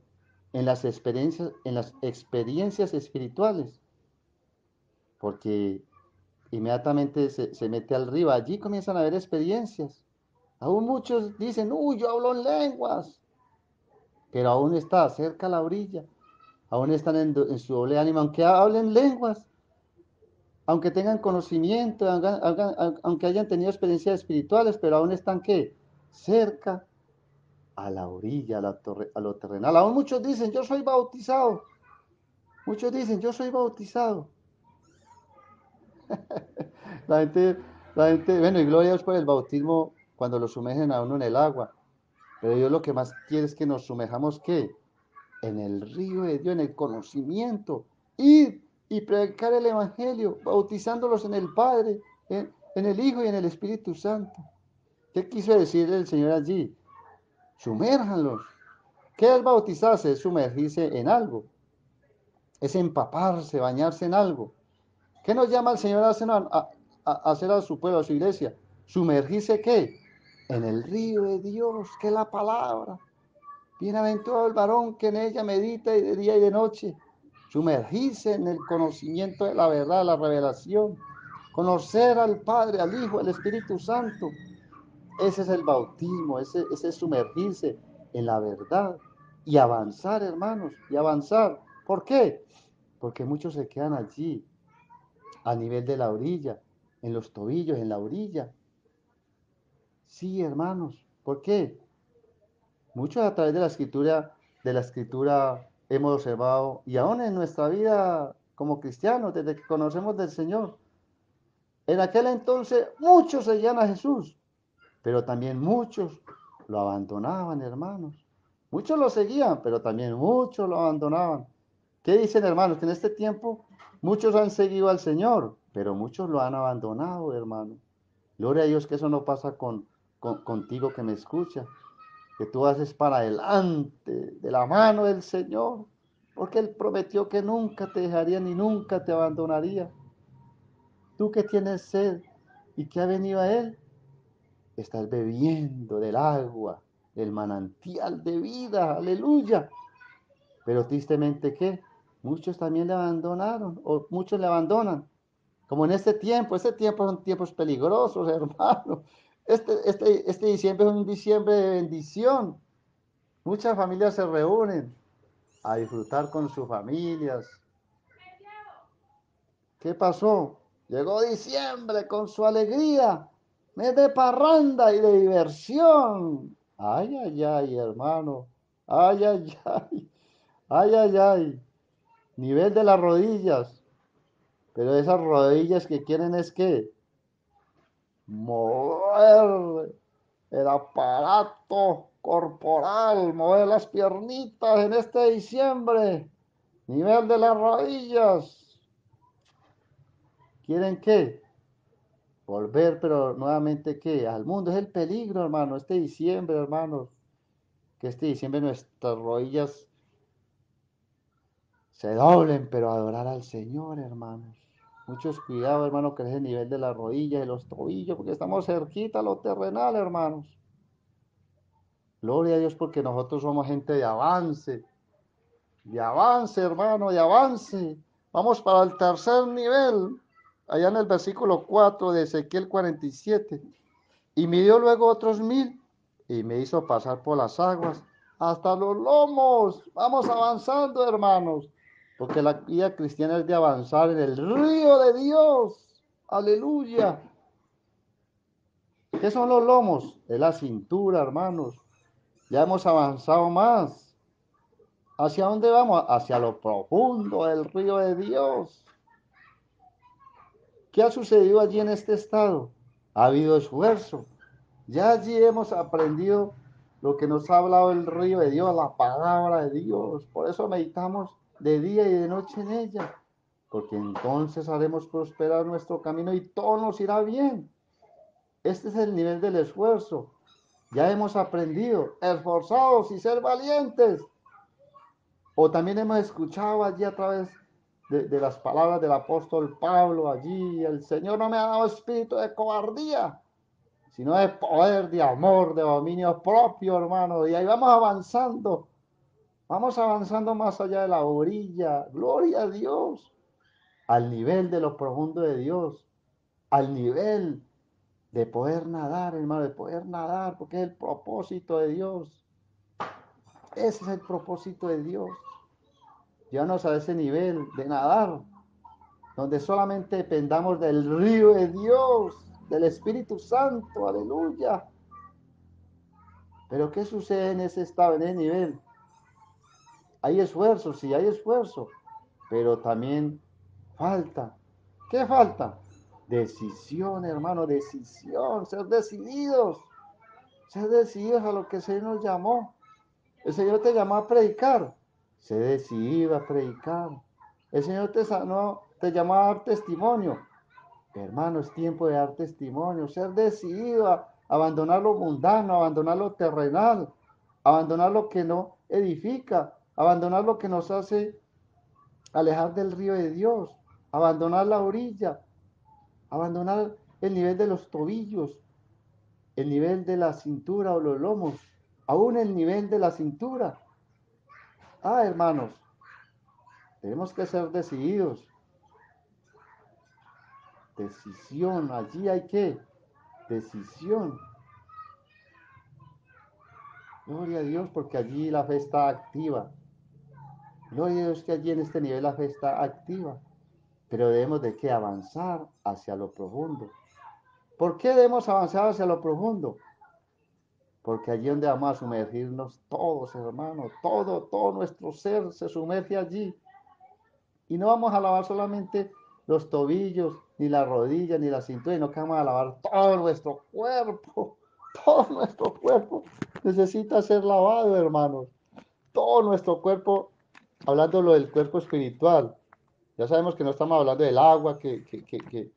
Speaker 1: en las experiencias espirituales. Porque inmediatamente se mete al río. Allí comienzan a haber experiencias. Aún muchos dicen, uy, yo hablo en lenguas, pero aún está cerca a la orilla, aún están en su doble ánimo, aunque hablen lenguas, aunque tengan conocimiento, aunque hayan tenido experiencias espirituales, pero aún están ¿qué? Cerca a la orilla, a lo terrenal. Aún muchos dicen, yo soy bautizado. Muchos dicen, yo soy bautizado. La gente, bueno, y gloria a Dios por el bautismo cuando lo sumergen a uno en el agua. Pero Dios lo que más quiere es que nos sumejamos, ¿qué? En el río de Dios, en el conocimiento. Ir y predicar el Evangelio, bautizándolos en el Padre, en el Hijo y en el Espíritu Santo. ¿Qué quiso decir el Señor allí? Sumérjanlos. ¿Qué es bautizarse? Es sumergirse en algo. Es empaparse, bañarse en algo. ¿Qué nos llama el Señor a hacer a su pueblo, a su iglesia? ¿Sumergirse qué? En el río de Dios, que es la palabra. Bienaventurado el varón que en ella medita y de día y de noche. Sumergirse en el conocimiento de la verdad, la revelación. Conocer al Padre, al Hijo, al Espíritu Santo. Ese es el bautismo, ese es sumergirse en la verdad y avanzar, hermanos, y avanzar. ¿Por qué? Porque muchos se quedan allí, a nivel de la orilla, en los tobillos, en la orilla. Sí, hermanos, ¿por qué? Muchos a través de la escritura hemos observado, y aún en nuestra vida como cristianos, desde que conocemos del Señor, en aquel entonces muchos seguían a Jesús, pero también muchos lo abandonaban, hermanos. Muchos lo seguían, pero también muchos lo abandonaban. ¿Qué dicen, hermanos? Que en este tiempo muchos han seguido al Señor, pero muchos lo han abandonado, hermano. Gloria a Dios que eso no pasa contigo que me escucha, que tú haces para adelante, de la mano del Señor, porque Él prometió que nunca te dejaría ni nunca te abandonaría. Tú que tienes sed y que ha venido a Él, estás bebiendo del agua, del manantial de vida, aleluya. Pero tristemente, ¿qué? Muchos también le abandonaron, o muchos le abandonan. Como en este tiempo son tiempos peligrosos, hermano. Este diciembre es un diciembre de bendición. Muchas familias se reúnen a disfrutar con sus familias. ¿Qué pasó? Llegó diciembre con su alegría, mes de parranda y de diversión. Ay, ay, ay, hermano. Ay, ay, ay. Ay, ay, ay. Nivel de las rodillas. Pero esas rodillas que quieren es que mover el aparato corporal, mover las piernitas en este diciembre. Nivel de las rodillas. ¿Quieren qué? Volver, pero nuevamente qué? Al mundo. Es el peligro, hermano. Este diciembre, hermanos. Que este diciembre nuestras rodillas se doblen, pero adorar al Señor, hermanos. Muchos cuidados, hermano, que es el nivel de las rodillas, de los tobillos, porque estamos cerquita a lo terrenal, hermanos. Gloria a Dios porque nosotros somos gente de avance, hermano, de avance. Vamos para el tercer nivel, allá en el versículo 4 de Ezequiel 47. Y midió luego otros 1000 y me hizo pasar por las aguas hasta los lomos. Vamos avanzando, hermanos, porque la vida cristiana es de avanzar en el río de Dios. Aleluya. ¿Qué son los lomos? Es la cintura, hermanos. Ya hemos avanzado más. ¿Hacia dónde vamos? Hacia lo profundo del río de Dios. ¿Qué ha sucedido allí en este estado? Ha habido esfuerzo. Ya allí hemos aprendido lo que nos ha hablado el río de Dios, la palabra de Dios. Por eso meditamos de día y de noche en ella, porque entonces haremos prosperar nuestro camino y todo nos irá bien. Este es el nivel del esfuerzo. Ya hemos aprendido, esforzados y ser valientes. O también hemos escuchado allí a través de las palabras del apóstol Pablo, allí, el Señor no me ha dado espíritu de cobardía, sino de poder, de amor, de dominio propio, hermano. Y ahí vamos avanzando más allá de la orilla. Gloria a Dios, al nivel de lo profundo de Dios, al nivel de poder nadar, hermano, de poder nadar, porque es el propósito de Dios. Ese es el propósito de Dios. Llévanos a ese nivel de nadar, donde solamente dependamos del río de Dios, del Espíritu Santo, aleluya. Pero ¿qué sucede en ese estado, en ese nivel? Hay esfuerzo, sí, hay esfuerzo, pero también falta. ¿Qué falta? Decisión, hermano, decisión, ser decididos a lo que el Señor nos llamó. El Señor te llamó a predicar, sé decidido a predicar. El Señor te sanó, te llamó a dar testimonio. Hermano, es tiempo de dar testimonio, ser decidido a abandonar lo mundano, abandonar lo terrenal, abandonar lo que no edifica, abandonar lo que nos hace alejar del río de Dios, abandonar la orilla, abandonar el nivel de los tobillos, el nivel de la cintura o los lomos, aún el nivel de la cintura. Hermanos, tenemos que ser decididos. Decisión, allí hay que, decisión. Gloria a Dios, porque allí la fe está activa. Gloria a Dios que allí en este nivel la fe está activa. Pero debemos de qué avanzar hacia lo profundo. ¿Por qué debemos avanzar hacia lo profundo? Porque allí donde vamos a sumergirnos todos, hermanos, todo nuestro ser se sumerge allí. Y no vamos a lavar solamente los tobillos, ni la rodilla, ni la cintura, sino que vamos a lavar todo nuestro cuerpo. Todo nuestro cuerpo necesita ser lavado, hermanos. Todo nuestro cuerpo, hablándolo del cuerpo espiritual. Ya sabemos que no estamos hablando del agua que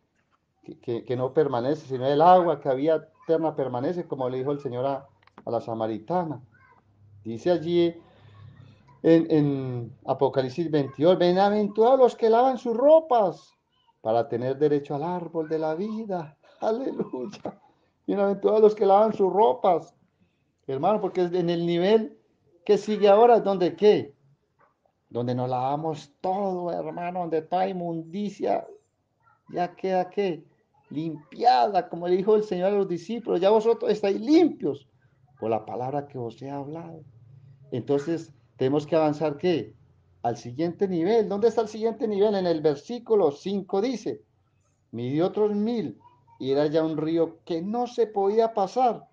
Speaker 1: no permanece, sino del agua que había eterna permanece, como le dijo el Señor a la samaritana. Dice allí en Apocalipsis 22, bienaventurados los que lavan sus ropas para tener derecho al árbol de la vida. Aleluya. Bienaventurados los que lavan sus ropas. Hermano, porque en el nivel que sigue ahora, ¿donde qué? Donde nos lavamos todo, hermano, donde toda inmundicia ya queda ¿qué? Limpiada, como le dijo el Señor a los discípulos, ya vosotros estáis limpios por la palabra que os he hablado. Entonces, tenemos que avanzar ¿qué? Al siguiente nivel. ¿Dónde está el siguiente nivel? En el versículo 5 dice, midió otros 1000 y era ya un río que no se podía pasar.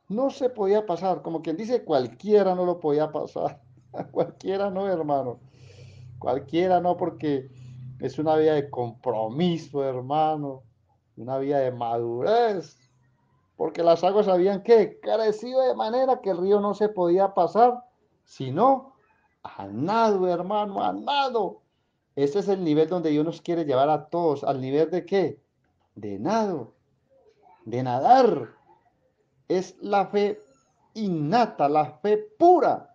Speaker 1: No se podía pasar, como quien dice, cualquiera no lo podía pasar. Cualquiera no, hermano. Cualquiera no, porque es una vida de compromiso, hermano. Una vida de madurez. Porque las aguas habían que crecido de manera que el río no se podía pasar, sino a nado, hermano, a nado. Ese es el nivel donde Dios nos quiere llevar a todos. ¿Al nivel de qué? De nado, de nadar. Es la fe innata, la fe pura.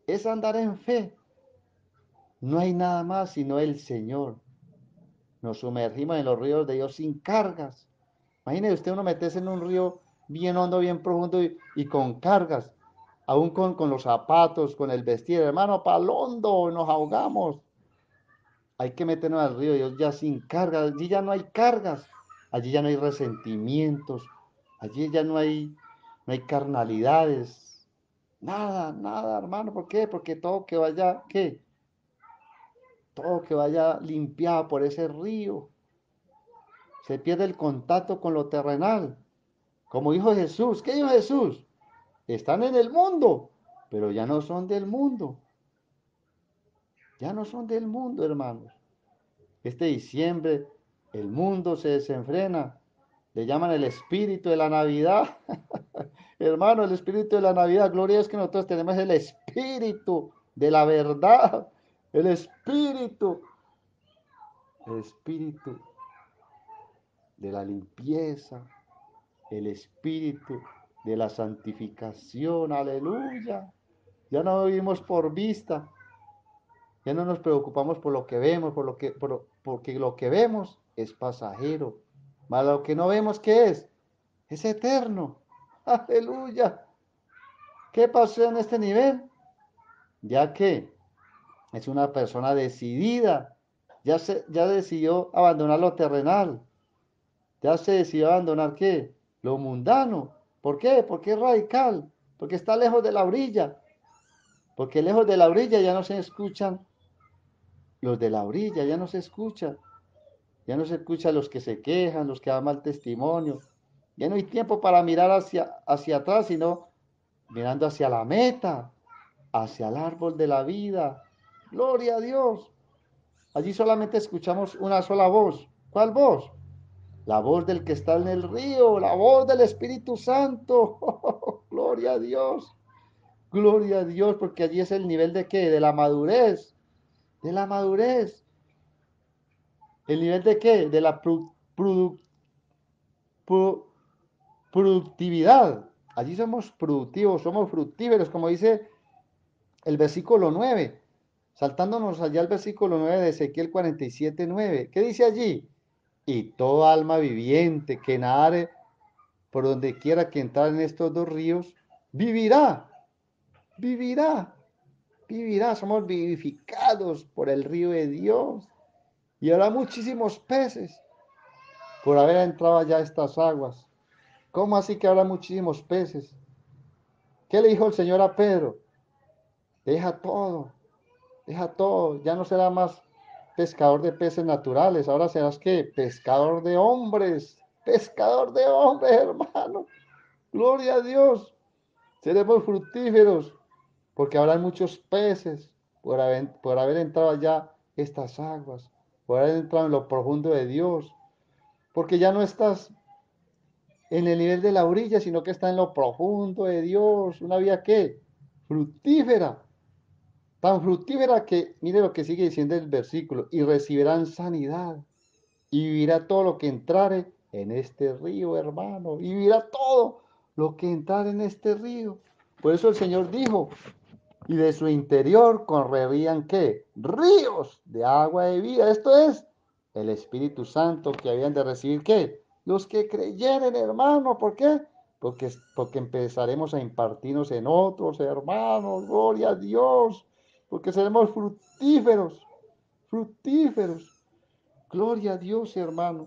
Speaker 1: Es andar en fe. No hay nada más sino el Señor. Nos sumergimos en los ríos de Dios sin cargas. Imagínese usted uno meterse en un río bien hondo, bien profundo y con cargas, aún con los zapatos, con el vestido. Hermano, para el hondo nos ahogamos. Hay que meternos al río de Dios ya sin cargas. Allí ya no hay cargas. Allí ya no hay resentimientos. Allí ya no hay carnalidades. Nada, nada, hermano. ¿Por qué? Porque todo que vaya, ¿qué? Todo que vaya limpiado por ese río. Se pierde el contacto con lo terrenal. Como dijo Jesús, ¿qué dijo Jesús? Están en el mundo, pero ya no son del mundo. Ya no son del mundo, hermanos. Este diciembre el mundo se desenfrena. Le llaman el espíritu de la Navidad. Hermano, el espíritu de la Navidad, gloria es que nosotros tenemos el espíritu de la verdad, el espíritu de la limpieza, el espíritu de la santificación, aleluya. Ya no vivimos por vista, ya no nos preocupamos por lo que vemos, porque lo que vemos es pasajero, mas lo que no vemos, ¿qué es? Es eterno, aleluya. ¿Qué pasó en este nivel? Ya que es una persona decidida, ya decidió abandonar lo terrenal, ya se decidió abandonar ¿qué? Lo mundano. ¿Por qué? Porque es radical, porque está lejos de la orilla, porque lejos de la orilla ya no se escuchan los de la orilla, ya no se escuchan, ya no se escuchan los que se quejan, los que dan mal testimonio, ya no hay tiempo para mirar hacia atrás, sino mirando hacia la meta, hacia el árbol de la vida. Gloria a Dios. Allí solamente escuchamos una sola voz. ¿Cuál voz? La voz del que está en el río, la voz del Espíritu Santo. Gloria a Dios. Gloria a Dios, porque allí es el nivel de qué? De la madurez. De la madurez. ¿El nivel de qué? De la pro- productividad. Allí somos productivos, somos fructíferos, como dice el versículo 9. Saltándonos allá al versículo 9 de Ezequiel 47:9. ¿Qué dice allí? Y toda alma viviente que nadare por donde quiera que entrar en estos dos ríos, vivirá, vivirá, vivirá. Somos vivificados por el río de Dios. Y habrá muchísimos peces por haber entrado allá a estas aguas. ¿Cómo así que habrá muchísimos peces? ¿Qué le dijo el Señor a Pedro? Deja todo, deja todo. Ya no será más pescador de peces naturales. Ahora serás ¿qué? Pescador de hombres, hermano. Gloria a Dios. Seremos fructíferos porque habrá muchos peces por haber entrado allá estas aguas, por haber entrado en lo profundo de Dios, porque ya no estás en el nivel de la orilla, sino que está en lo profundo de Dios, una vida que fructífera, tan fructífera que, mire lo que sigue diciendo el versículo, y recibirán sanidad, y vivirá todo lo que entrare en este río, hermano, y vivirá todo lo que entrare en este río. Por eso el Señor dijo, y de su interior correrían ¿qué? Ríos de agua de vida. Esto es el Espíritu Santo que habían de recibir ¿qué? Los que creyeren, hermano. ¿Por qué? Porque empezaremos a impartirnos en otros hermanos. Gloria a Dios. Porque seremos fructíferos. Fructíferos. Gloria a Dios, hermano.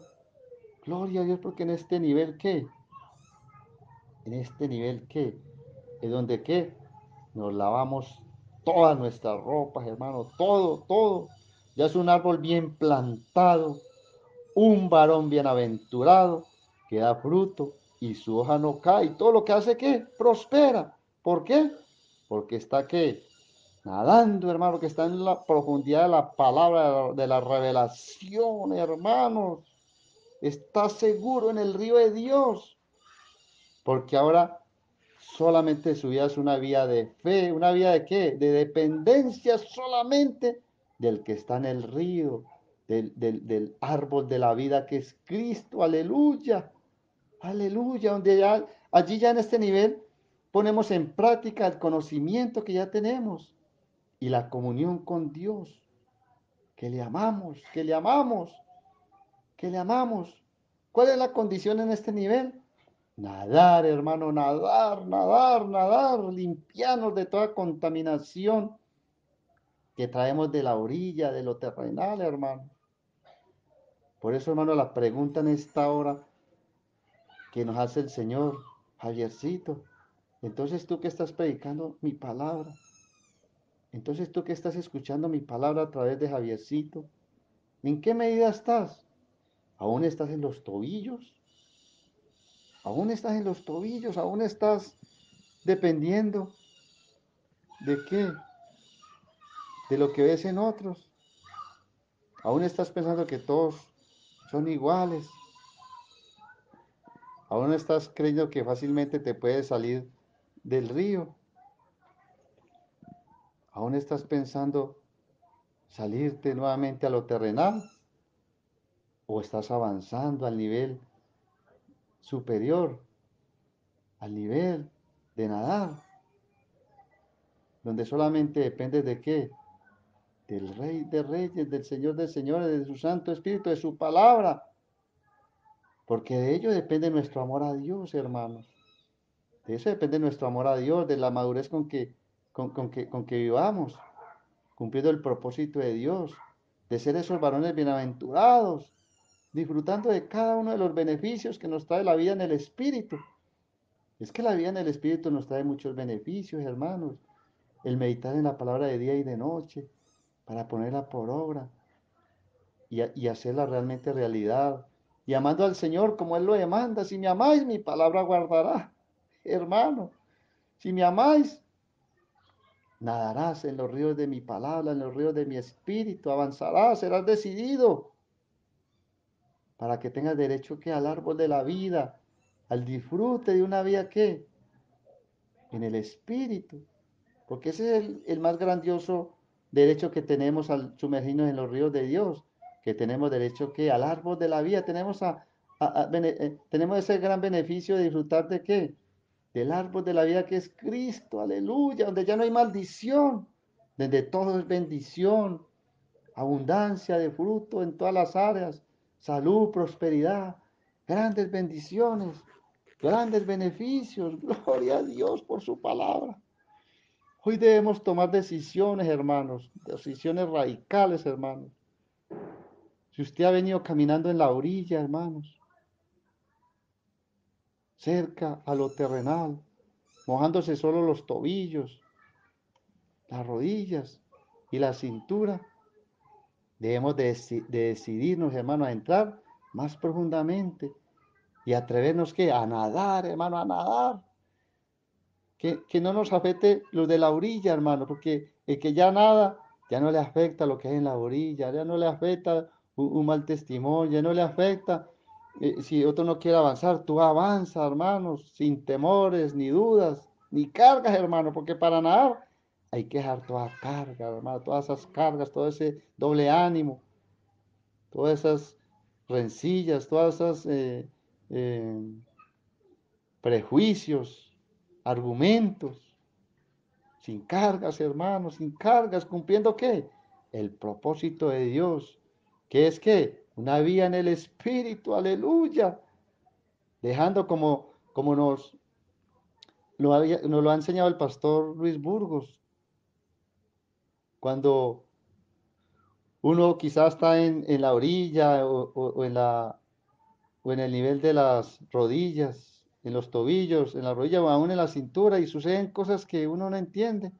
Speaker 1: Gloria a Dios, porque en este nivel ¿qué? En este nivel ¿qué? Es donde ¿qué? Nos lavamos todas nuestras ropas, hermano, todo, todo. Ya es un árbol bien plantado, un varón bienaventurado que da fruto y su hoja no cae. Y todo lo que hace que prospera. ¿Por qué? Porque está que nadando, hermano, que está en la profundidad de la palabra, de la revelación, hermanos. Está seguro en el río de Dios. Porque ahora solamente su vida es una vida de fe, una vida de qué? De dependencia solamente del que está en el río, del árbol de la vida que es Cristo, aleluya, aleluya, donde ya, allí ya en este nivel ponemos en práctica el conocimiento que ya tenemos y la comunión con Dios, que le amamos, que le amamos, que le amamos. ¿Cuál es la condición en este nivel? Nadar, hermano, nadar, nadar, nadar, limpiarnos de toda contaminación que traemos de la orilla, de lo terrenal, hermano. Por eso, hermano, la pregunta en esta hora que nos hace el Señor, Javiercito, entonces tú que estás predicando mi palabra, entonces tú que estás escuchando mi palabra a través de Javiercito, ¿en qué medida estás? ¿Aún estás en los tobillos? ¿Aún estás en los tobillos? ¿Aún estás dependiendo de qué? De lo que ves en otros. Aún estás pensando que todos son iguales. Aún no estás creyendo que fácilmente te puedes salir del río. Aún estás pensando salirte nuevamente a lo terrenal. O estás avanzando al nivel superior, al nivel de nadar, donde solamente depende de qué, del Rey de Reyes, del Señores, de su Santo Espíritu, de su palabra, porque de ello depende nuestro amor a Dios, hermanos. De eso depende nuestro amor a Dios, de la madurez con que vivamos, cumpliendo el propósito de Dios, de ser esos varones bienaventurados, disfrutando de cada uno de los beneficios que nos trae la vida en el Espíritu. Es que la vida en el Espíritu nos trae muchos beneficios, hermanos. El meditar en la palabra de día y de noche, para ponerla por obra y hacerla realmente realidad. Y amando al Señor como Él lo demanda. Si me amáis, mi palabra guardará. Hermano, si me amáis, nadarás en los ríos de mi palabra, en los ríos de mi espíritu, avanzarás, serás decidido, para que tengas derecho que al árbol de la vida, al disfrute de una vida que en el espíritu, porque ese es el más grandioso derecho que tenemos al sumergirnos en los ríos de Dios, que tenemos derecho que al árbol de la vida, tenemos ese gran beneficio de disfrutar de qué, del árbol de la vida que es Cristo, aleluya, donde ya no hay maldición, donde todo es bendición, abundancia de fruto en todas las áreas, salud, prosperidad, grandes bendiciones, grandes beneficios, gloria a Dios por su palabra. Hoy debemos tomar decisiones, hermanos, decisiones radicales, hermanos. Si usted ha venido caminando en la orilla, hermanos, cerca a lo terrenal, mojándose solo los tobillos, las rodillas y la cintura, debemos de decidirnos, hermanos, a entrar más profundamente y atrevernos ¿qué? A nadar, hermano, a nadar. Que no nos afecte lo de la orilla, hermano, porque el que ya nada, ya no le afecta lo que hay en la orilla, ya no le afecta un mal testimonio, ya no le afecta si otro no quiere avanzar, tú avanza, hermanos, sin temores, ni dudas, ni cargas, hermano, porque para nadar hay que dejar toda carga, hermano, todas esas cargas, todo ese doble ánimo, todas esas rencillas, todas esas eh, prejuicios, argumentos, sin cargas, hermanos, sin cargas, cumpliendo ¿qué? El propósito de Dios, que es ¿qué? Una vida en el Espíritu, aleluya, dejando como nos lo ha enseñado el pastor Luis Burgos, cuando uno quizás está en la orilla o en el nivel de las rodillas, en los tobillos, en la rodilla o aún en la cintura y suceden cosas que uno no entiende.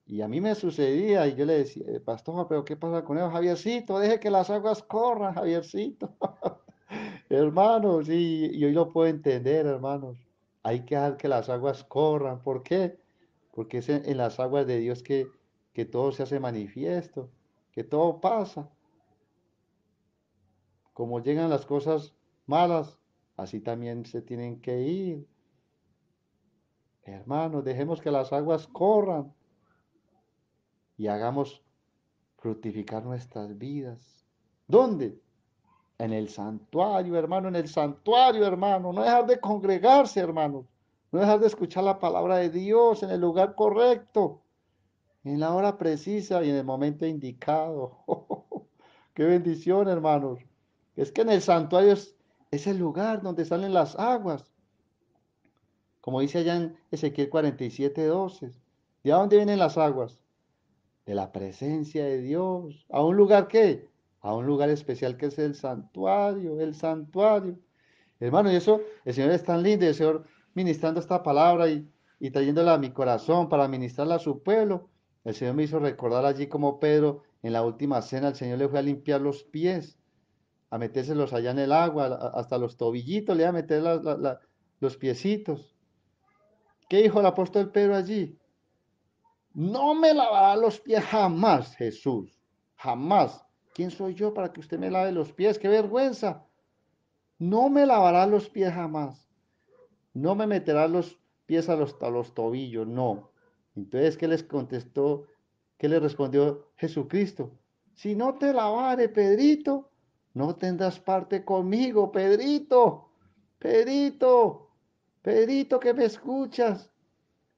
Speaker 1: Y a mí me sucedía y yo le decía, pastor, pero ¿qué pasa con eso? Javiercito, deje que las aguas corran, Javiercito. Hermanos, y hoy lo puedo entender, hermanos. Hay que dejar que las aguas corran. ¿Por qué? Porque es en las aguas de Dios que todo se hace manifiesto, que todo pasa. Como llegan las cosas malas, así también se tienen que ir. Hermanos, dejemos que las aguas corran y hagamos fructificar nuestras vidas. ¿Dónde? En el santuario, hermano, en el santuario, hermano. No dejar de congregarse, hermano. No dejar de escuchar la palabra de Dios en el lugar correcto, en la hora precisa y en el momento indicado. Qué bendición, hermanos. Es que en el santuario es el lugar donde salen las aguas. Como dice allá en Ezequiel 47:12. ¿De dónde vienen las aguas? De la presencia de Dios. ¿A un lugar qué? A un lugar especial que es el santuario, el santuario. Hermano, y eso, el Señor es tan lindo, el Señor ministrando esta palabra y trayéndola a mi corazón para ministrarla a su pueblo. El Señor me hizo recordar allí como Pedro en la última cena, el Señor le fue a limpiar los pies, a metérselos allá en el agua, hasta los tobillitos, le iba a meter los piecitos. ¿Qué dijo el apóstol Pedro allí? No me lavará los pies jamás, Jesús, jamás. ¿Quién soy yo para que usted me lave los pies? ¡Qué vergüenza! no me lavarás los pies jamás, no me meterás los pies a los tobillos, no. Entonces, ¿qué les contestó? ¿Qué le respondió Jesucristo? Si no te lavare, Pedrito, no tendrás parte conmigo, Pedrito, Pedrito, Pedrito que me escuchas.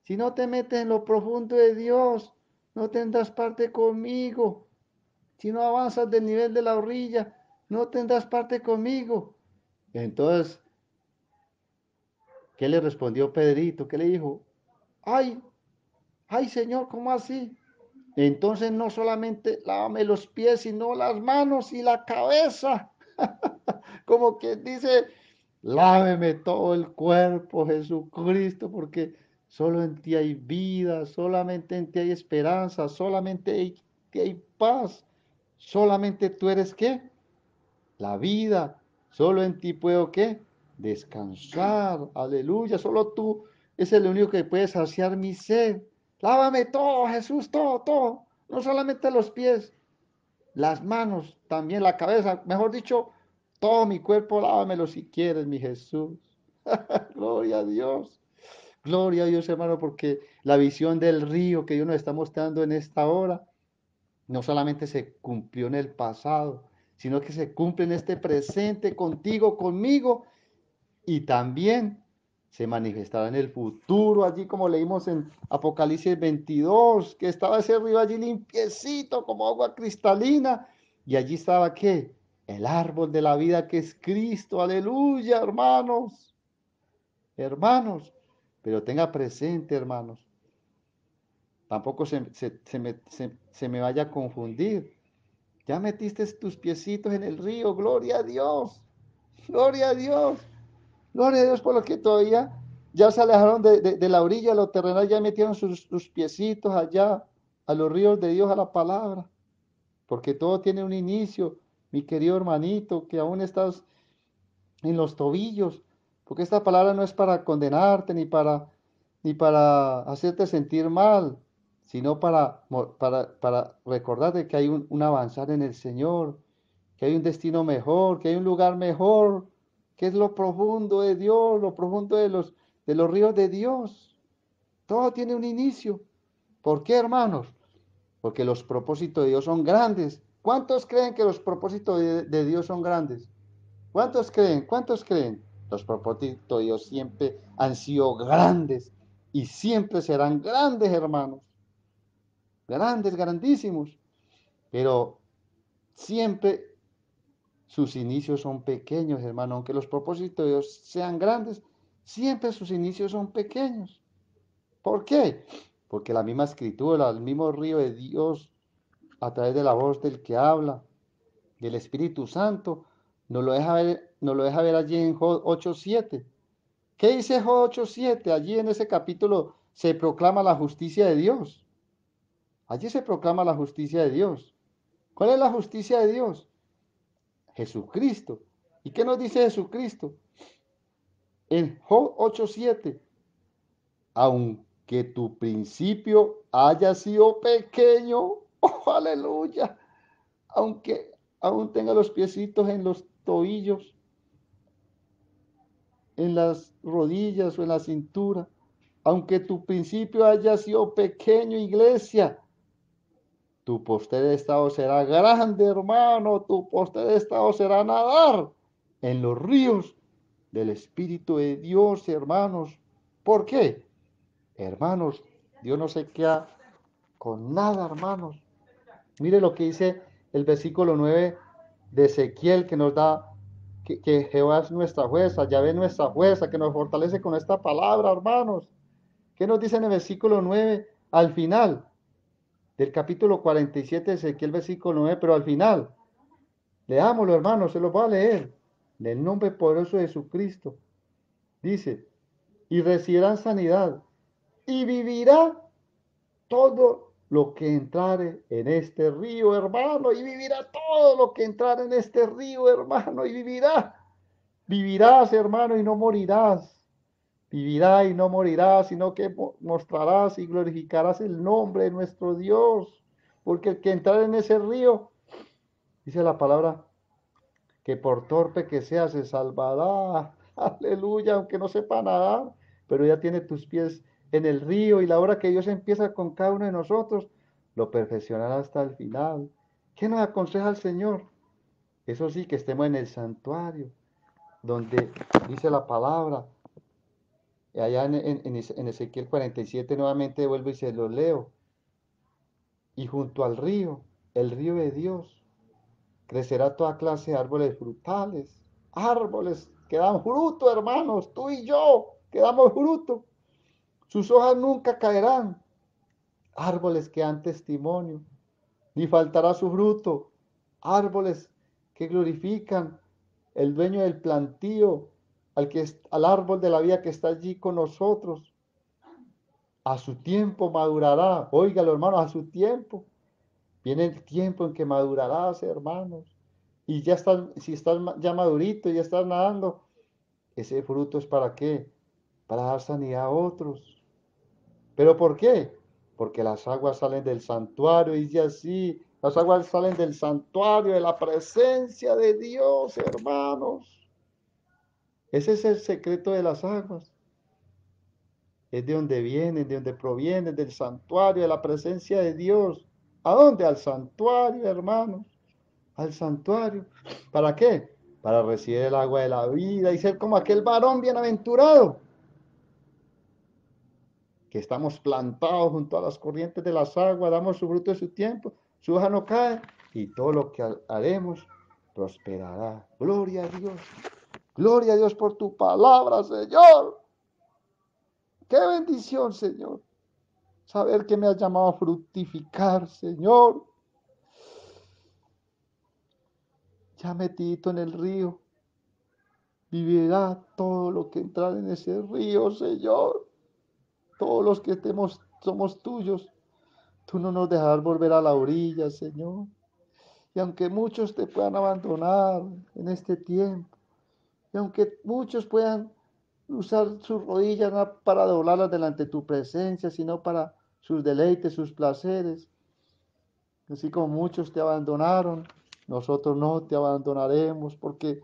Speaker 1: Si no te metes en lo profundo de Dios, no tendrás parte conmigo. Si no avanzas del nivel de la orilla, no tendrás parte conmigo. Entonces, ¿qué le respondió Pedrito? ¿Qué le dijo? Ay, ay, Señor, ¿cómo así? Entonces no solamente lávame los pies, sino las manos y la cabeza. Como que dice, láveme todo el cuerpo, Jesucristo, porque solo en ti hay vida, solamente en ti hay esperanza, solamente en ti hay paz. Solamente tú eres ¿qué? La vida. Solo en ti puedo ¿qué? Descansar. Aleluya. Solo tú es el único que puede saciar mi sed. Lávame todo, Jesús, todo, todo. No solamente los pies, las manos, también la cabeza. Mejor dicho, todo mi cuerpo, lávamelo si quieres, mi Jesús. Gloria a Dios. Gloria a Dios, hermano, porque la visión del río que Dios nos está mostrando en esta hora no solamente se cumplió en el pasado, sino que se cumple en este presente contigo, conmigo, y también se manifestará en el futuro, allí como leímos en Apocalipsis 22, que estaba ese río allí limpiecito como agua cristalina, y allí estaba ¿qué? El árbol de la vida que es Cristo, aleluya, hermanos, hermanos, pero tenga presente, hermanos, tampoco se me vaya a confundir. Ya metiste tus piecitos en el río, gloria a Dios, gloria a Dios, gloria a Dios por lo que todavía ya se alejaron de la orilla, de lo terrenal, ya metieron sus piecitos allá, a los ríos de Dios, a la palabra, porque todo tiene un inicio, mi querido hermanito, que aún estás en los tobillos, porque esta palabra no es para condenarte ni para hacerte sentir mal, sino para recordarte que hay un avanzar en el Señor, que hay un destino mejor, que hay un lugar mejor, que es lo profundo de Dios, lo profundo de los ríos de Dios. Todo tiene un inicio. ¿Por qué, hermanos? Porque los propósitos de Dios son grandes. ¿Cuántos creen que los propósitos de Dios son grandes? ¿Cuántos creen? ¿Cuántos creen? Los propósitos de Dios siempre han sido grandes y siempre serán grandes, hermanos. Grandes, grandísimos. Pero siempre sus inicios son pequeños, hermano. Aunque los propósitos de Dios sean grandes, siempre sus inicios son pequeños. ¿Por qué? Porque la misma escritura, el mismo río de Dios, a través de la voz del que habla, del Espíritu Santo, nos lo deja ver allí en Job 8:7. ¿Qué dice Job 8:7? Allí en ese capítulo se proclama la justicia de Dios. Allí se proclama la justicia de Dios. ¿Cuál es la justicia de Dios? Jesucristo. ¿Y qué nos dice Jesucristo? En Job 8:7, aunque tu principio haya sido pequeño, oh, aleluya, aunque aún tenga los piecitos en los tobillos, en las rodillas o en la cintura, aunque tu principio haya sido pequeño, iglesia, tu posterior estado será grande, hermano, tu posterior estado será nadar en los ríos del Espíritu de Dios, hermanos. ¿Por qué? Hermanos, Dios no se queda con nada, hermanos. Mire lo que dice el versículo 9 de Ezequiel, que nos da que Jehová es nuestra fuerza, Yahvé es nuestra fuerza, que nos fortalece con esta palabra, hermanos. ¿Qué nos dice en el versículo 9 al final del capítulo 47 de Ezequiel, versículo 9, pero al final? Leámoslo, hermanos, se lo voy a leer. En el nombre poderoso de Jesucristo. Dice, y recibirán sanidad, y vivirá todo lo que entrare en este río, hermano, y vivirá todo lo que entrare en este río, hermano, y vivirá. Vivirás, hermano, y no morirás. Vivirá y no morirás, sino que mostrarás y glorificarás el nombre de nuestro Dios. Porque el que entrare en ese río, dice la palabra, que por torpe que sea se salvará. Aleluya, aunque no sepa nadar, pero ya tiene tus pies en el río y la obra que Dios empieza con cada uno de nosotros, lo perfeccionará hasta el final. ¿Qué nos aconseja el Señor? Eso sí, que estemos en el santuario, donde dice la palabra, allá en Ezequiel 47 nuevamente vuelvo y se lo leo, y junto al río, el río de Dios, crecerá toda clase de árboles frutales, árboles que dan fruto, hermanos, tú y yo, que damos fruto. Sus hojas nunca caerán, árboles que dan testimonio, ni faltará su fruto, árboles que glorifican el dueño del plantío, al árbol de la vida que está allí con nosotros. A su tiempo madurará, óigalo hermano, a su tiempo. Viene el tiempo en que madurarás, hermanos. Y ya estás, si estás ya madurito, ya estás nadando, ese fruto es para qué? Para dar sanidad a otros. ¿Pero por qué? Porque las aguas salen del santuario, dice así, las aguas salen del santuario, de la presencia de Dios, hermanos. Ese es el secreto de las aguas. Es de donde vienen, de donde provienen, del santuario, de la presencia de Dios. ¿A dónde? Al santuario, hermanos. Al santuario. ¿Para qué? Para recibir el agua de la vida y ser como aquel varón bienaventurado, que estamos plantados junto a las corrientes de las aguas, damos su fruto de su tiempo, su hoja no cae y todo lo que haremos prosperará. Gloria a Dios por tu palabra, Señor. Qué bendición, Señor. Saber que me has llamado a fructificar, Señor. Ya metidito en el río, vivirá todo lo que entrar en ese río, Señor. Todos los que estemos somos tuyos. Tú no nos dejarás volver a la orilla, Señor. Y aunque muchos te puedan abandonar en este tiempo, y aunque muchos puedan usar sus rodillas no para doblarlas delante de tu presencia, sino para sus deleites, sus placeres, así como muchos te abandonaron, nosotros no te abandonaremos, porque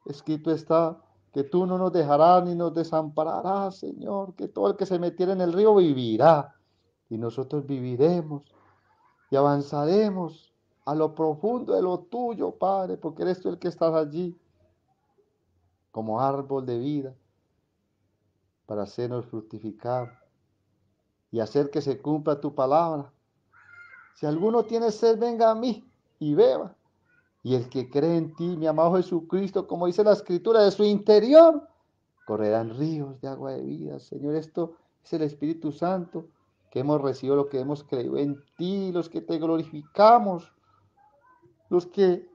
Speaker 1: escrito está que tú no nos dejarás ni nos desampararás, Señor, que todo el que se metiera en el río vivirá, y nosotros viviremos y avanzaremos a lo profundo de lo tuyo, Padre, porque eres tú el que estás allí como árbol de vida para hacernos fructificar y hacer que se cumpla tu palabra. Si alguno tiene sed, venga a mí y beba. Y el que cree en ti, mi amado Jesucristo, como dice la Escritura, de su interior correrán ríos de agua de vida. Señor, esto es el Espíritu Santo, que hemos recibido lo que hemos creído en ti, los que te glorificamos, los que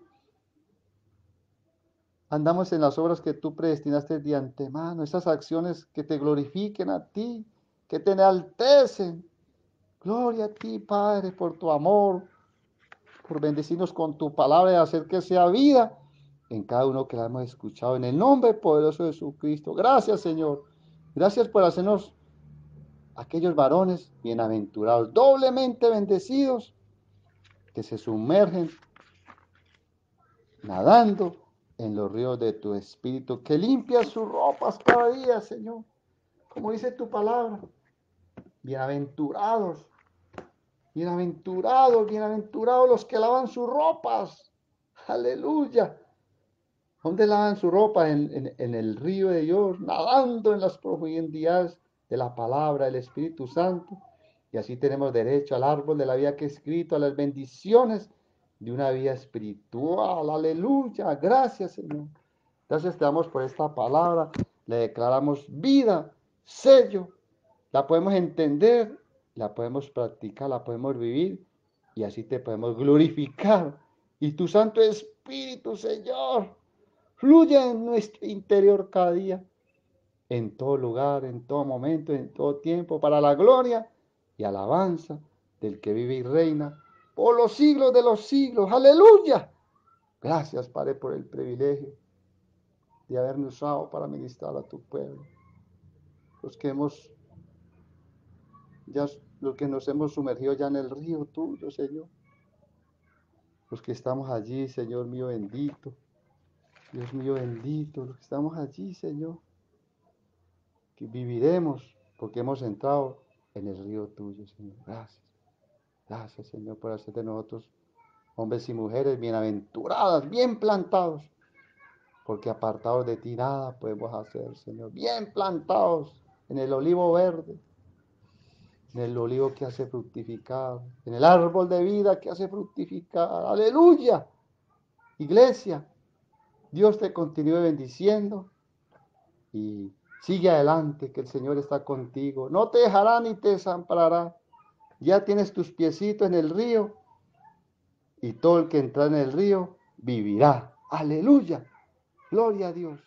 Speaker 1: andamos en las obras que tú predestinaste de antemano, esas acciones que te glorifiquen a ti, que te enaltecen. Gloria a ti, Padre, por tu amor, por bendecirnos con tu palabra y hacer que sea vida en cada uno que la hemos escuchado. En el nombre poderoso de Jesucristo. Gracias, Señor. Gracias por hacernos aquellos varones bienaventurados, doblemente bendecidos, que se sumergen nadando en los ríos de tu espíritu, que limpias sus ropas cada día, Señor. Como dice tu palabra, bienaventurados, bienaventurados, bienaventurados los que lavan sus ropas. Aleluya. ¿Dónde lavan su ropa? En el río de Dios, nadando en las profundidades de la palabra del Espíritu Santo. Y así tenemos derecho al árbol de la vida que he escrito, a las bendiciones de una vida espiritual. Aleluya. Gracias, Señor. Gracias te damos por esta palabra. Le declaramos vida, sello. La podemos entender, la podemos practicar, la podemos vivir y así te podemos glorificar. Y tu Santo Espíritu, Señor, fluye en nuestro interior cada día, en todo lugar, en todo momento, en todo tiempo, para la gloria y alabanza del que vive y reina por los siglos de los siglos. Aleluya. Gracias, Padre, por el privilegio de habernos usado para ministrar a tu pueblo. Los que hemos, ya, los que nos hemos sumergido ya en el río tuyo, Señor. Los que estamos allí, Señor mío bendito, Dios mío bendito, los que estamos allí, Señor, que viviremos porque hemos entrado en el río tuyo, Señor. Gracias. Gracias, Señor, por hacer de nosotros hombres y mujeres bienaventuradas, bien plantados, porque apartados de ti nada podemos hacer, Señor. Bien plantados en el olivo verde, en el olivo que hace fructificar, en el árbol de vida que hace fructificar. Aleluya. Iglesia, Dios te continúe bendiciendo y sigue adelante, que el Señor está contigo. No te dejará ni te desamparará. Ya tienes tus piecitos en el río y todo el que entra en el río vivirá. Aleluya. Gloria a Dios.